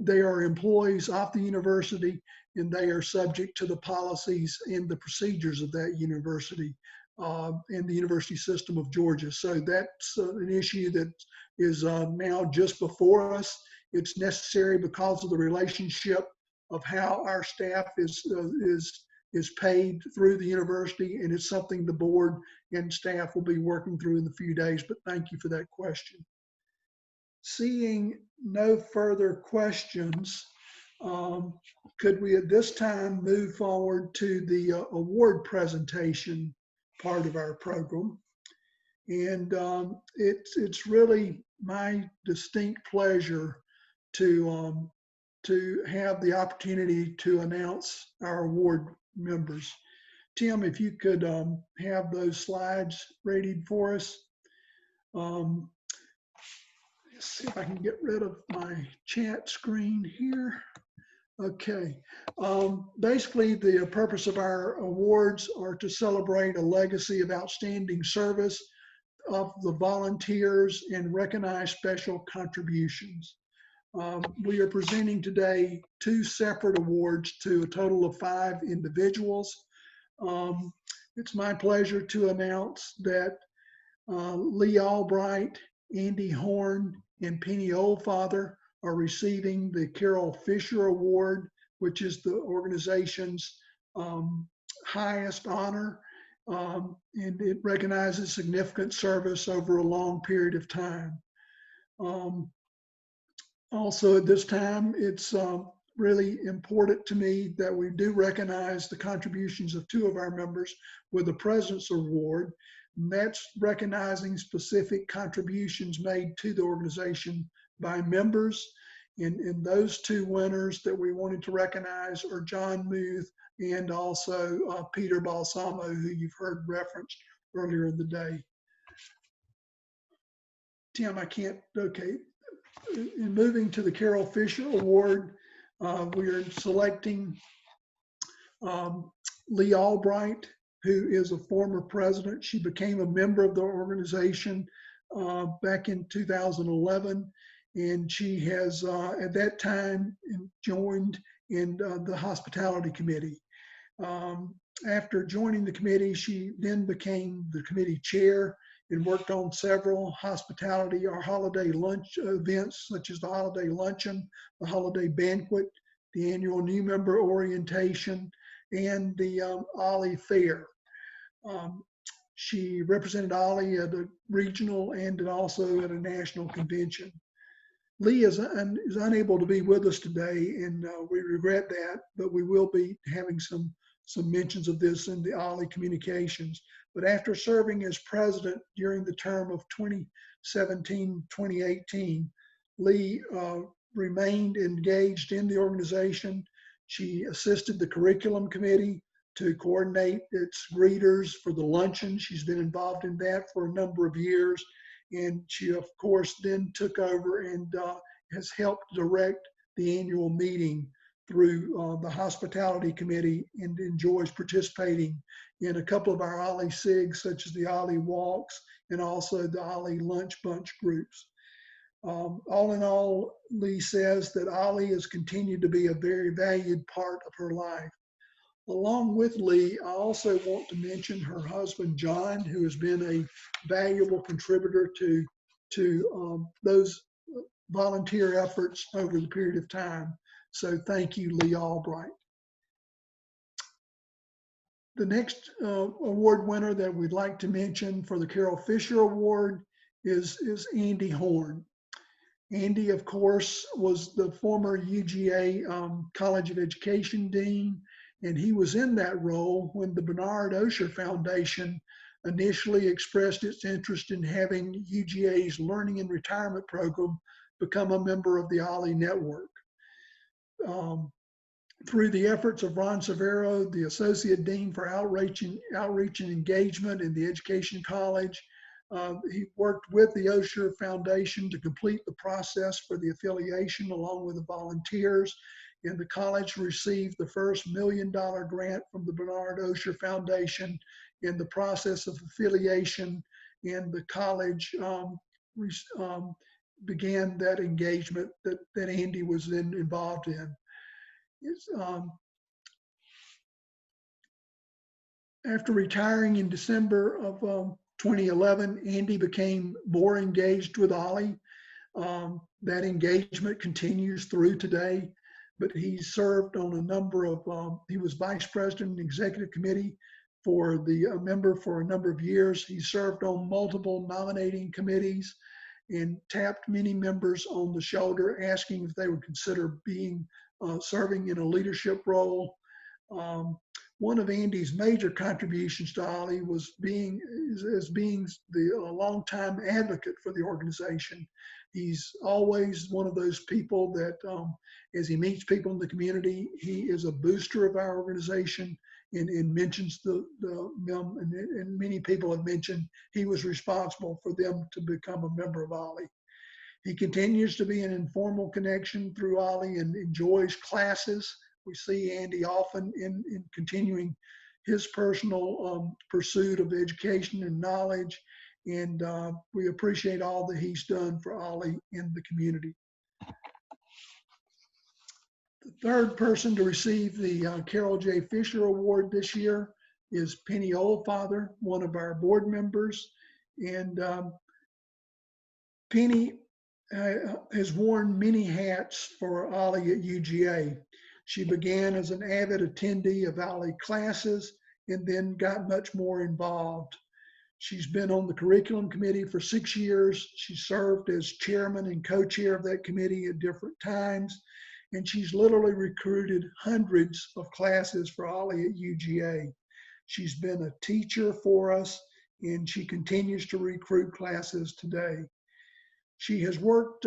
they are employees of the university, and they are subject to the policies and the procedures of that university and the university system of Georgia. So that's an issue that is now just before us. It's necessary because of the relationship of how our staff is paid through the university, and it's something the board and staff will be working through in a few days, but thank you for that question. Seeing no further questions, could we at this time move forward to the award presentation part of our program? And it's really my distinct pleasure to have the opportunity to announce our award members. Tim, if you could have those slides ready for us. Let's see if I can get rid of my chat screen here. Okay. Basically, the purpose of our awards are to celebrate a legacy of outstanding service of the volunteers and recognize special contributions. We are presenting today 2 separate awards to a total of 5 individuals. It's my pleasure to announce that Lee Albright, Andy Horn, and Penny Oldfather are receiving the Carol Fisher Award, which is the organization's highest honor, and it recognizes significant service over a long period of time. Also at this time, it's really important to me that we do recognize the contributions of 2 of our members with the President's Award. And that's recognizing specific contributions made to the organization by members. And those 2 winners that we wanted to recognize are John Muth and also Peter Balsamo, who you've heard referenced earlier in the day. Tim, I can't, okay. In moving to the Carol Fisher Award, we are selecting Lee Albright, who is a former president. She became a member of the organization back in 2011, and she has at that time joined in the hospitality committee. After joining the committee, she then became the committee chair and worked on several hospitality or holiday lunch events, such as the holiday luncheon, the holiday banquet, the annual new member orientation, and the Ollie Fair. She represented Ollie at a regional and also at a national convention. Lee is unable to be with us today, and we regret that, but we will be having some mentions of this in the Ollie communications. But after serving as president during the term of 2017-2018, Lee remained engaged in the organization. She assisted the curriculum committee to coordinate its greeters for the luncheon. She's been involved in that for a number of years. And she, of course, then took over and has helped direct the annual meeting through the hospitality committee, and enjoys participating in a couple of our Ollie SIGs, such as the Ollie Walks and also the Ollie Lunch Bunch groups. All in all, Lee says that Ollie has continued to be a very valued part of her life. Along with Lee, I also want to mention her husband, John, who has been a valuable contributor to those volunteer efforts over the period of time. So thank you, Lee Albright. The next award winner that we'd like to mention for the Carol Fisher Award is Andy Horn. Andy, of course, was the former UGA College of Education Dean, And he was in that role when the Bernard Osher Foundation initially expressed its interest in having UGA's Learning and Retirement Program become a member of the OLLI network. Through the efforts of Ron Severo, the Associate Dean for Outreach and Engagement in the Education College, he worked with the Osher Foundation to complete the process for the affiliation along with the volunteers. And the college received the first $1 million grant from the Bernard Osher Foundation in the process of affiliation, and the college began that engagement that Andy was then involved in. After retiring in December of 2011, Andy became more engaged with OLLI. That engagement continues through today, but he served on a number of, he was vice president and executive committee for a member for a number of years. He served on multiple nominating committees and tapped many members on the shoulder, asking if they would consider serving in a leadership role. One of Andy's major contributions to OLLI was being the longtime advocate for the organization. He's always one of those people that, as he meets people in the community, he is a booster of our organization and mentions and many people have mentioned he was responsible for them to become a member of OLLI. He continues to be an informal connection through OLLI and enjoys classes. We see Andy often in continuing his personal pursuit of education and knowledge, and we appreciate all that he's done for OLLI in the community. The third person to receive the Carol J. Fisher Award this year is Penny Oldfather, one of our board members, and Penny has worn many hats for OLLI at UGA. She began as an avid attendee of OLLI classes and then got much more involved. She's been on the curriculum committee for 6 years. She served as chairman and co-chair of that committee at different times. And she's literally recruited hundreds of classes for OLLI at UGA. She's been a teacher for us, and she continues to recruit classes today. She has worked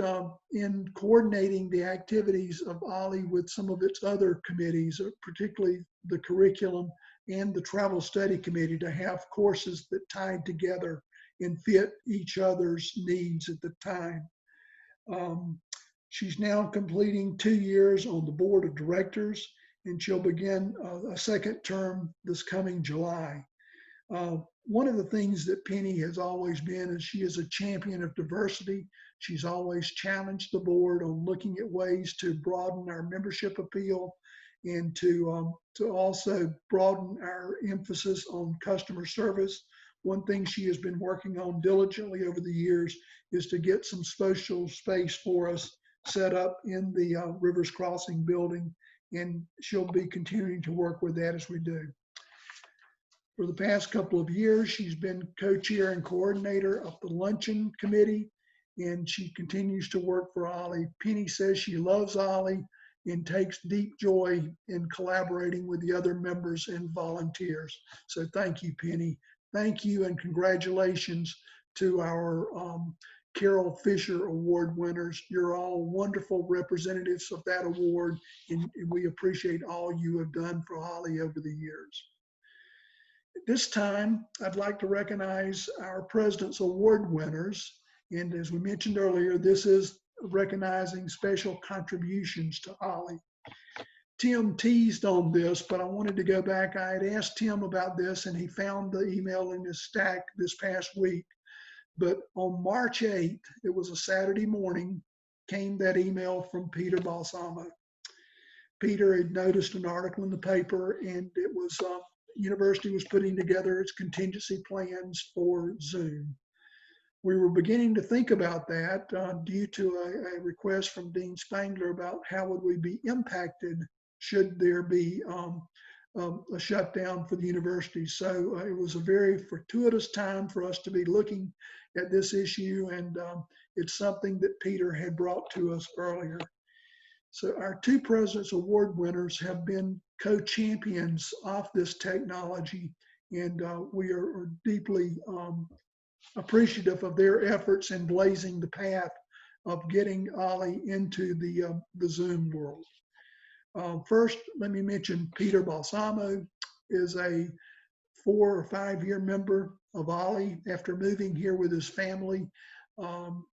in coordinating the activities of OLLI with some of its other committees, particularly the curriculum and the travel study committee, to have courses that tied together and fit each other's needs at the time. She's now completing 2 years on the board of directors, and she'll begin a second term this coming July. One of the things that Penny has always been is she is a champion of diversity. She's always challenged the board on looking at ways to broaden our membership appeal and to also broaden our emphasis on customer service. One thing she has been working on diligently over the years is to get some social space for us set up in the Rivers Crossing building, and she'll be continuing to work with that as we do. For the past couple of years, she's been co-chair and coordinator of the luncheon committee, and she continues to work for OLLI. Penny says she loves OLLI and takes deep joy in collaborating with the other members and volunteers. So thank you, Penny. Thank you and congratulations to our Carol Fisher Award winners. You're all wonderful representatives of that award, and we appreciate all you have done for OLLI over the years. At this time, I'd like to recognize our President's Award winners. And as we mentioned earlier, this is recognizing special contributions to OLLI. Tim teased on this, but I wanted to go back. I had asked Tim about this, and he found the email in his stack this past week. But on March 8th, it was a Saturday morning, came that email from Peter Balsamo. Peter had noticed an article in the paper, and it was university was putting together its contingency plans for Zoom. We were beginning to think about that due to a request from Dean Spangler about how would we be impacted should there be a shutdown for the university. So it was a very fortuitous time for us to be looking at this issue, and it's something that Peter had brought to us earlier. So our two President's Award winners have been co-champions of this technology, and we are deeply appreciative of their efforts in blazing the path of getting Ollie into the Zoom world. First, let me mention Peter Balsamo is a 4 or 5 year member of Ollie after moving here with his family from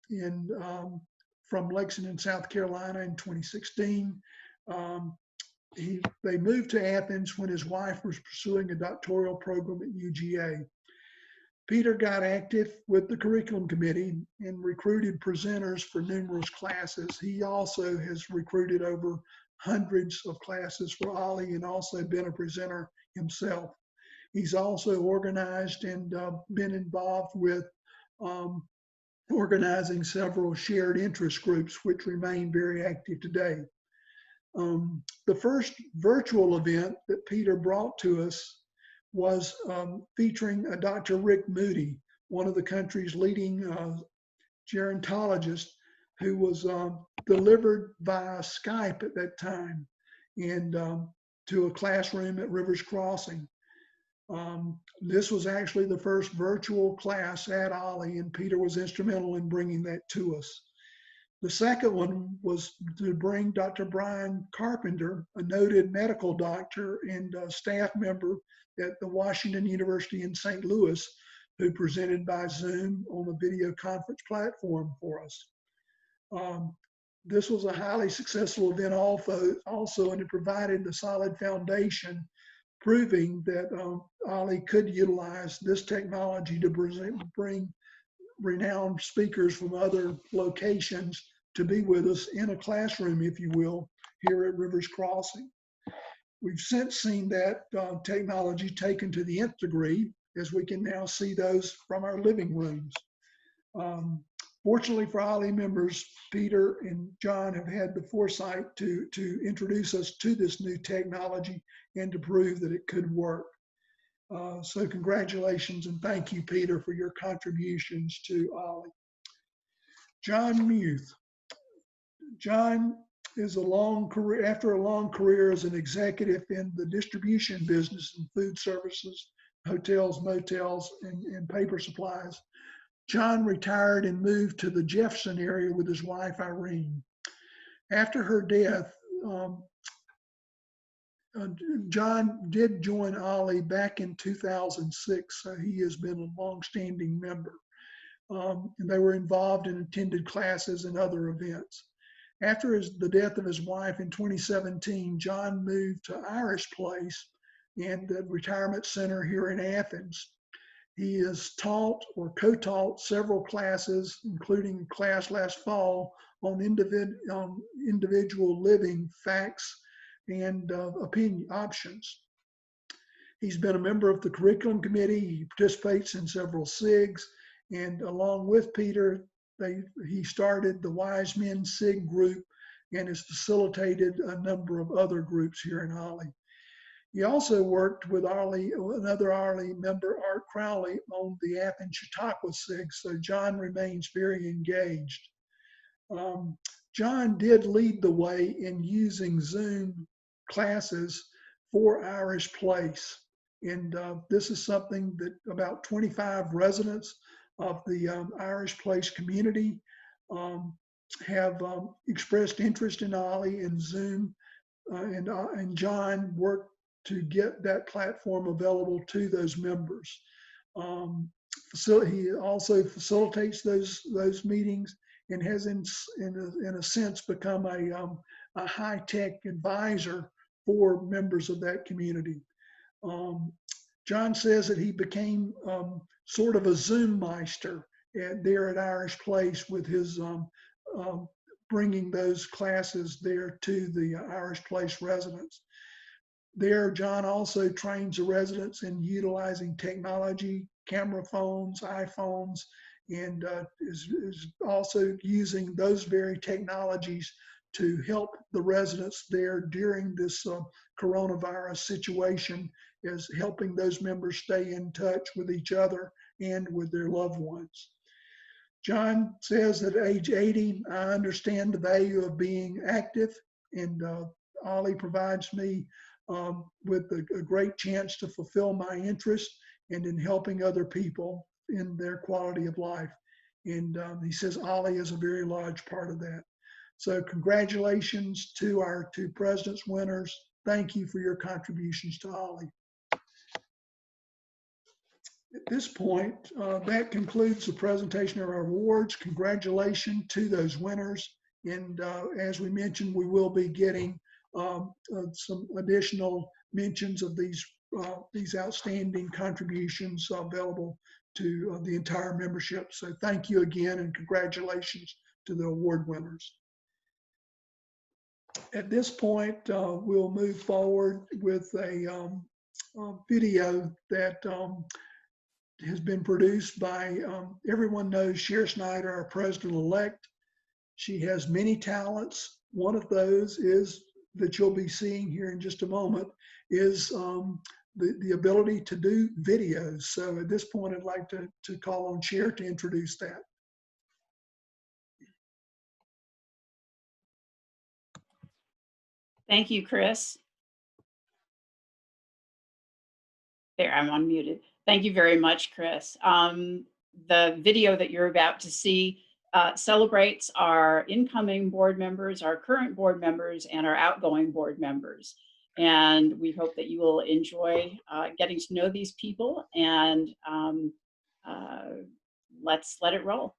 Lexington, South Carolina in 2016. They moved to Athens when his wife was pursuing a doctoral program at UGA. Peter got active with the curriculum committee and recruited presenters for numerous classes. He also has recruited over hundreds of classes for Ollie and also been a presenter himself. He's also organized and been involved with organizing several shared interest groups, which remain very active today. The first virtual event that Peter brought to us was featuring Dr. Rick Moody, one of the country's leading gerontologists, who was delivered via Skype at that time and to a classroom at Rivers Crossing. This was actually the first virtual class at Ollie, and Peter was instrumental in bringing that to us. The second one was to bring Dr. Brian Carpenter, a noted medical doctor and staff member at the Washington University in St. Louis, who presented by Zoom on a video conference platform for us. This was a highly successful event also, and it provided a solid foundation proving that Ollie could utilize this technology to bring renowned speakers from other locations to be with us in a classroom, if you will, here at Rivers Crossing. We've since seen that technology taken to the nth degree, as we can now see those from our living rooms. Fortunately for Ollie members, Peter and John have had the foresight to introduce us to this new technology and to prove that it could work. So congratulations and thank you, Peter, for your contributions to Ollie. John Muth. John is after a long career as an executive in the distribution business and food services, hotels, motels, and paper supplies. John retired and moved to the Jefferson area with his wife, Irene. After her death, John did join Ollie back in 2006, so he has been a longstanding member. And they were involved and attended classes and other events. After the death of his wife in 2017, John moved to Irish Place and the retirement center here in Athens. He has taught or co-taught several classes, including a class last fall on individual living facts and opinion options. He's been a member of the curriculum committee. He participates in several SIGs, and along with Peter, he started the Wise Men SIG group and has facilitated a number of other groups here in Ollie. He also worked with another Ollie member, Art Crowley, on the Athens Chautauqua SIG, so John remains very engaged. John did lead the way in using Zoom classes for Irish Place, and this is something that about 25 residents of the Irish Place community have expressed interest in Ollie and Zoom, and John worked to get that platform available to those members. He also facilitates those meetings and has in a sense become a high-tech advisor for members of that community. John says that he became sort of a Zoom meister there at Irish Place with his bringing those classes there to the Irish Place residents. There, John also trains the residents in utilizing technology, camera phones, iPhones, and is also using those very technologies to help the residents there during this coronavirus situation, is helping those members stay in touch with each other and with their loved ones. John says at age 80, I understand the value of being active, and Ollie provides me with a great chance to fulfill my interest and in helping other people in their quality of life. And he says Ollie is a very large part of that. So congratulations to our two President's winners. Thank you for your contributions to Ollie. At this point, that concludes the presentation of our awards. Congratulations to those winners. And as we mentioned, we will be getting some additional mentions of these outstanding contributions available to the entire membership. So thank you again and congratulations to the award winners. At this point, we'll move forward with a video that has been produced by, everyone knows Cher Snyder, our president-elect. She has many talents. One of those is, that you'll be seeing here in just a moment, is the ability to do videos. So at this point, I'd like to call on Cher to introduce that. Thank you, Chris. There, I'm unmuted. Thank you very much, Chris. The video that you're about to see celebrates our incoming board members, our current board members, and our outgoing board members. And we hope that you will enjoy getting to know these people, and let's let it roll.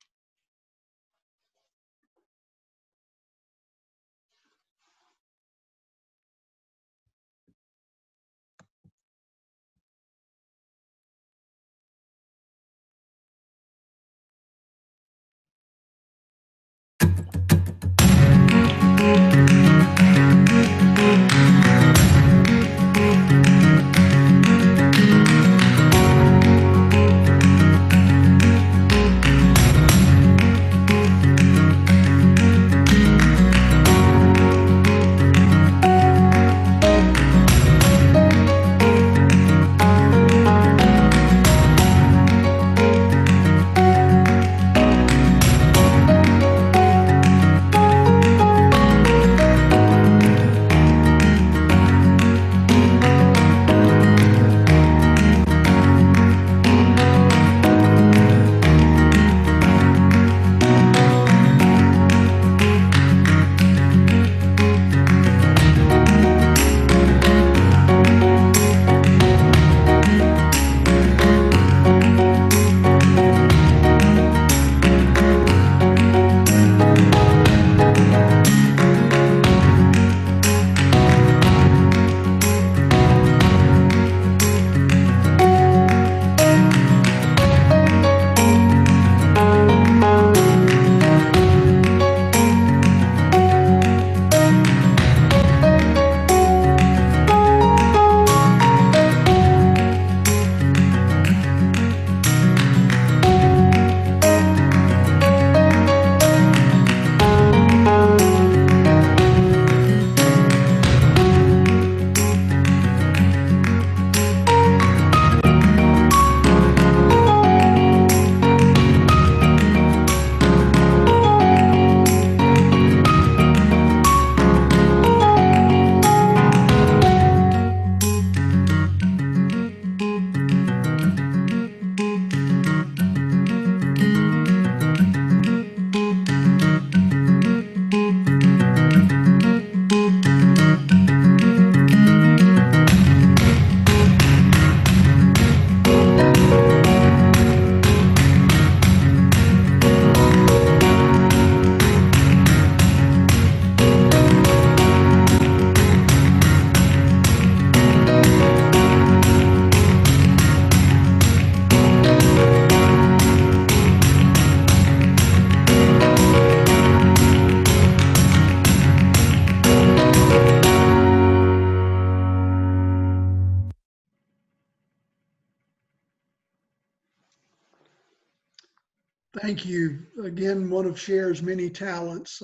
Thank you. Again, one of Cher's many talents.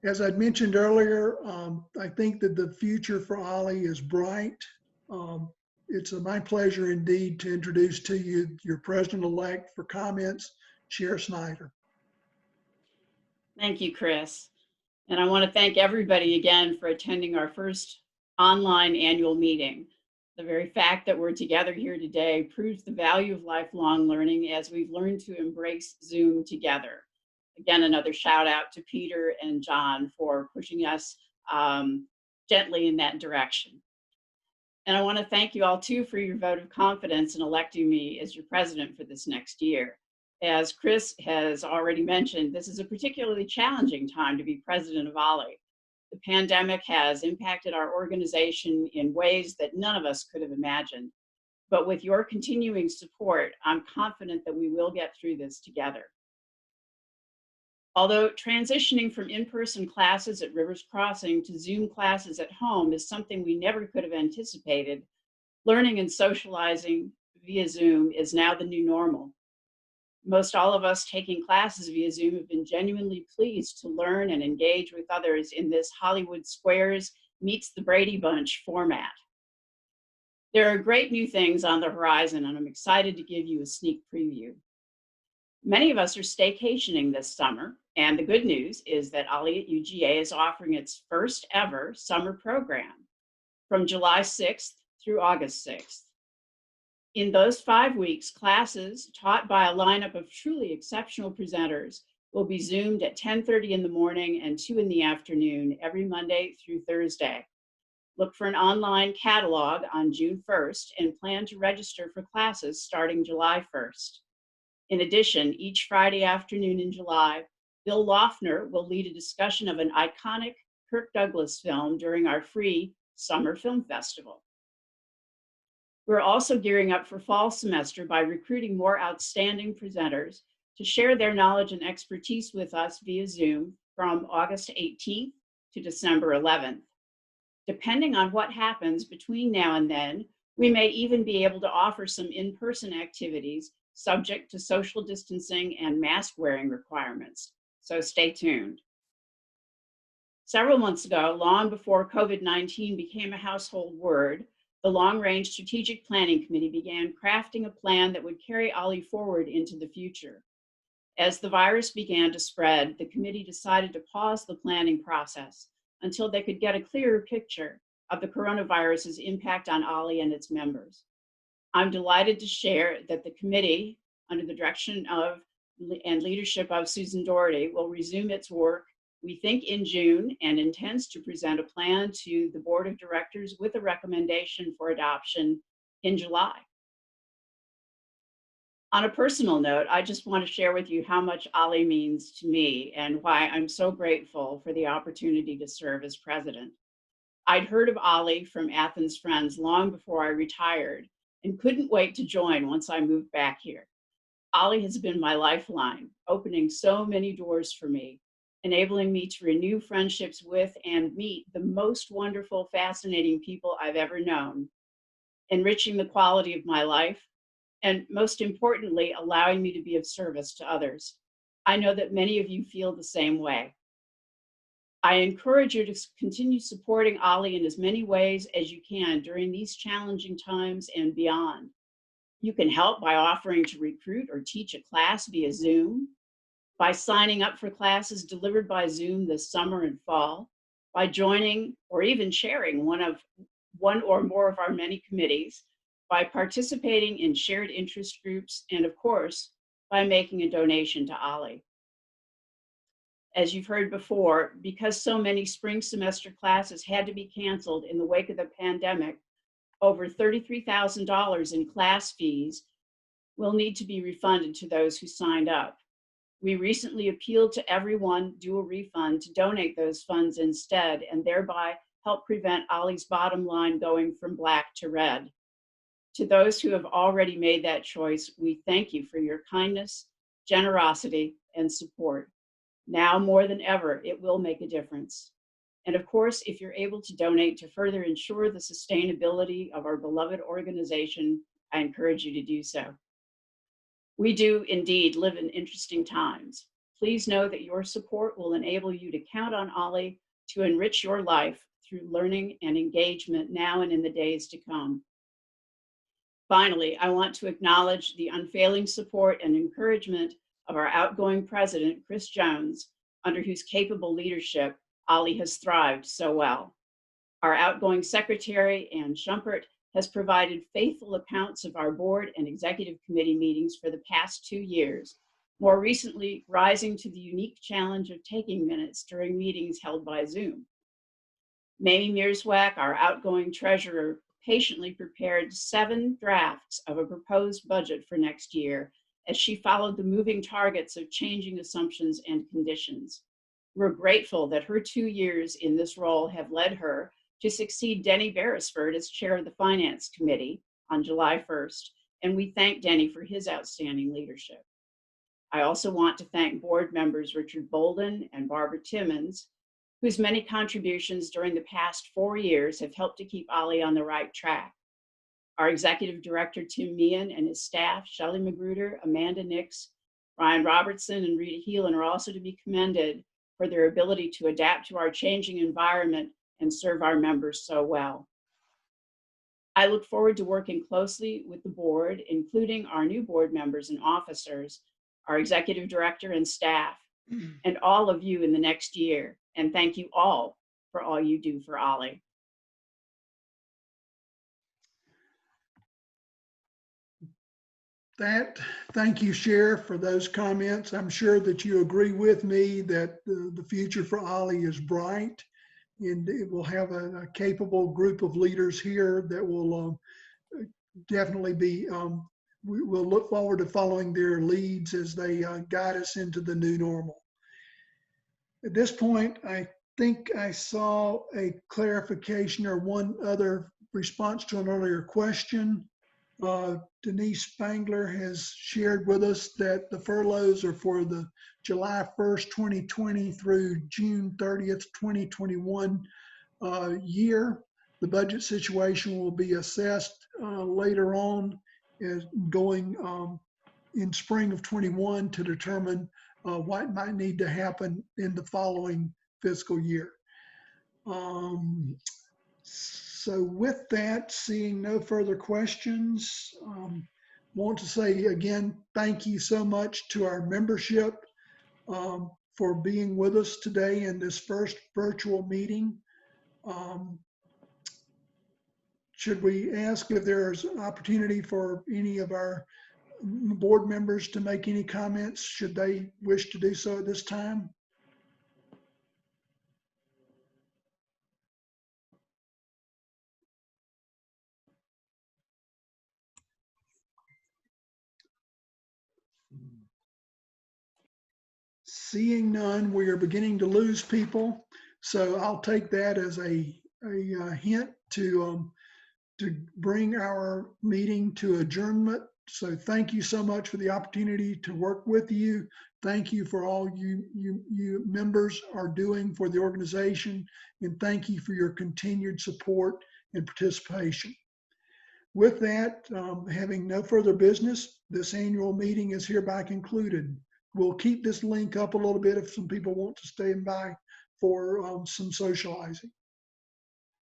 As I'd mentioned earlier, I think that the future for Ollie is bright. It's my pleasure indeed to introduce to you your president-elect for comments, Cher Snyder. Thank you, Chris. And I want to thank everybody again for attending our first online annual meeting. The very fact that we're together here today proves the value of lifelong learning as we've learned to embrace Zoom together. Again, another shout out to Peter and John for pushing us gently in that direction. And I want to thank you all too for your vote of confidence in electing me as your president for this next year. As Chris has already mentioned, this is a particularly challenging time to be president of OLLI. The pandemic has impacted our organization in ways that none of us could have imagined. But with your continuing support, I'm confident that we will get through this together. Although transitioning from in-person classes at Rivers Crossing to Zoom classes at home is something we never could have anticipated, learning and socializing via Zoom is now the new normal. Most all of us taking classes via Zoom have been genuinely pleased to learn and engage with others in this Hollywood Squares meets the Brady Bunch format. There are great new things on the horizon, and I'm excited to give you a sneak preview. Many of us are staycationing this summer, and the good news is that OLLI at UGA is offering its first ever summer program from July 6th through August 6th. In those 5 weeks, classes taught by a lineup of truly exceptional presenters will be Zoomed at 10:30 in the morning and 2 in the afternoon every Monday through Thursday. Look for an online catalog on June 1st and plan to register for classes starting July 1st. In addition, each Friday afternoon in July, Bill Loeffner will lead a discussion of an iconic Kirk Douglas film during our free Summer Film Festival. We're also gearing up for fall semester by recruiting more outstanding presenters to share their knowledge and expertise with us via Zoom from August 18th to December 11th. Depending on what happens between now and then, we may even be able to offer some in-person activities subject to social distancing and mask wearing requirements. So stay tuned. Several months ago, long before COVID-19 became a household word, the Long Range Strategic Planning Committee began crafting a plan that would carry OLLI forward into the future. As the virus began to spread, the committee decided to pause the planning process until they could get a clearer picture of the coronavirus's impact on OLLI and its members. I'm delighted to share that the committee, under the direction of and leadership of Susan Doherty, will resume its work, we think, in June, and intends to present a plan to the board of directors with a recommendation for adoption in July. On a personal note, I just want to share with you how much OLLI means to me and why I'm so grateful for the opportunity to serve as president. I'd heard of OLLI from Athens friends long before I retired and couldn't wait to join once I moved back here. OLLI has been my lifeline, opening so many doors for me, enabling me to renew friendships with and meet the most wonderful, fascinating people I've ever known, enriching the quality of my life, and most importantly, allowing me to be of service to others. I know that many of you feel the same way. I encourage you to continue supporting OLLI in as many ways as you can during these challenging times and beyond. You can help by offering to recruit or teach a class via Zoom, by signing up for classes delivered by Zoom this summer and fall, by joining or even chairing one or more of our many committees, by participating in shared interest groups, and of course, by making a donation to OLLI. As you've heard before, because so many spring semester classes had to be canceled in the wake of the pandemic, over $33,000 in class fees will need to be refunded to those who signed up. We recently appealed to everyone due a refund to donate those funds instead and thereby help prevent OLLI's bottom line going from black to red. To those who have already made that choice, we thank you for your kindness, generosity, and support. Now more than ever, it will make a difference. And of course, if you're able to donate to further ensure the sustainability of our beloved organization, I encourage you to do so. We do indeed live in interesting times. Please know that your support will enable you to count on OLLI to enrich your life through learning and engagement now and in the days to come. Finally, I want to acknowledge the unfailing support and encouragement of our outgoing president, Chris Jones, under whose capable leadership OLLI has thrived so well. Our outgoing secretary, Ann Schumpert, has provided faithful accounts of our board and executive committee meetings for the past 2 years, more recently rising to the unique challenge of taking minutes during meetings held by Zoom. Mamie Mierswack, our outgoing treasurer, patiently prepared 7 drafts of a proposed budget for next year as she followed the moving targets of changing assumptions and conditions. We're grateful that her 2 years in this role have led her to succeed Denny Beresford as chair of the Finance Committee on July 1st, and we thank Denny for his outstanding leadership. I also want to thank board members Richard Bolden and Barbara Timmons, whose many contributions during the past 4 years have helped to keep Ollie on the right track. Our executive director, Tim Meehan, and his staff, Shelley Magruder, Amanda Nix, Ryan Robertson, and Rita Heelan, are also to be commended for their ability to adapt to our changing environment and serve our members so well. I look forward to working closely with the board, including our new board members and officers, our executive director and staff, and all of you in the next year. And thank you all for all you do for Ollie. Thank you, Sheriff, for those comments. I'm sure that you agree with me that the future for Ollie is bright, and it will have a capable group of leaders here that will definitely be, we will look forward to following their leads as they guide us into the new normal. At this point, I think I saw a clarification or one other response to an earlier question. Denise Spangler has shared with us that the furloughs are for the July 1st, 2020 through June 30th, 2021 year. The budget situation will be assessed later on as going in spring of 21 to determine what might need to happen in the following fiscal year. So with that, seeing no further questions, want to say again, thank you so much to our membership for being with us today in this first virtual meeting. Should we ask if there's an opportunity for any of our board members to make any comments, should they wish to do so at this time? Seeing none, we are beginning to lose people. So I'll take that as a hint to bring our meeting to adjournment. So thank you so much for the opportunity to work with you. Thank you for all you members are doing for the organization, and thank you for your continued support and participation. With that, having no further business, this annual meeting is hereby concluded. We'll keep this link up a little bit if some people want to stay by for some socializing.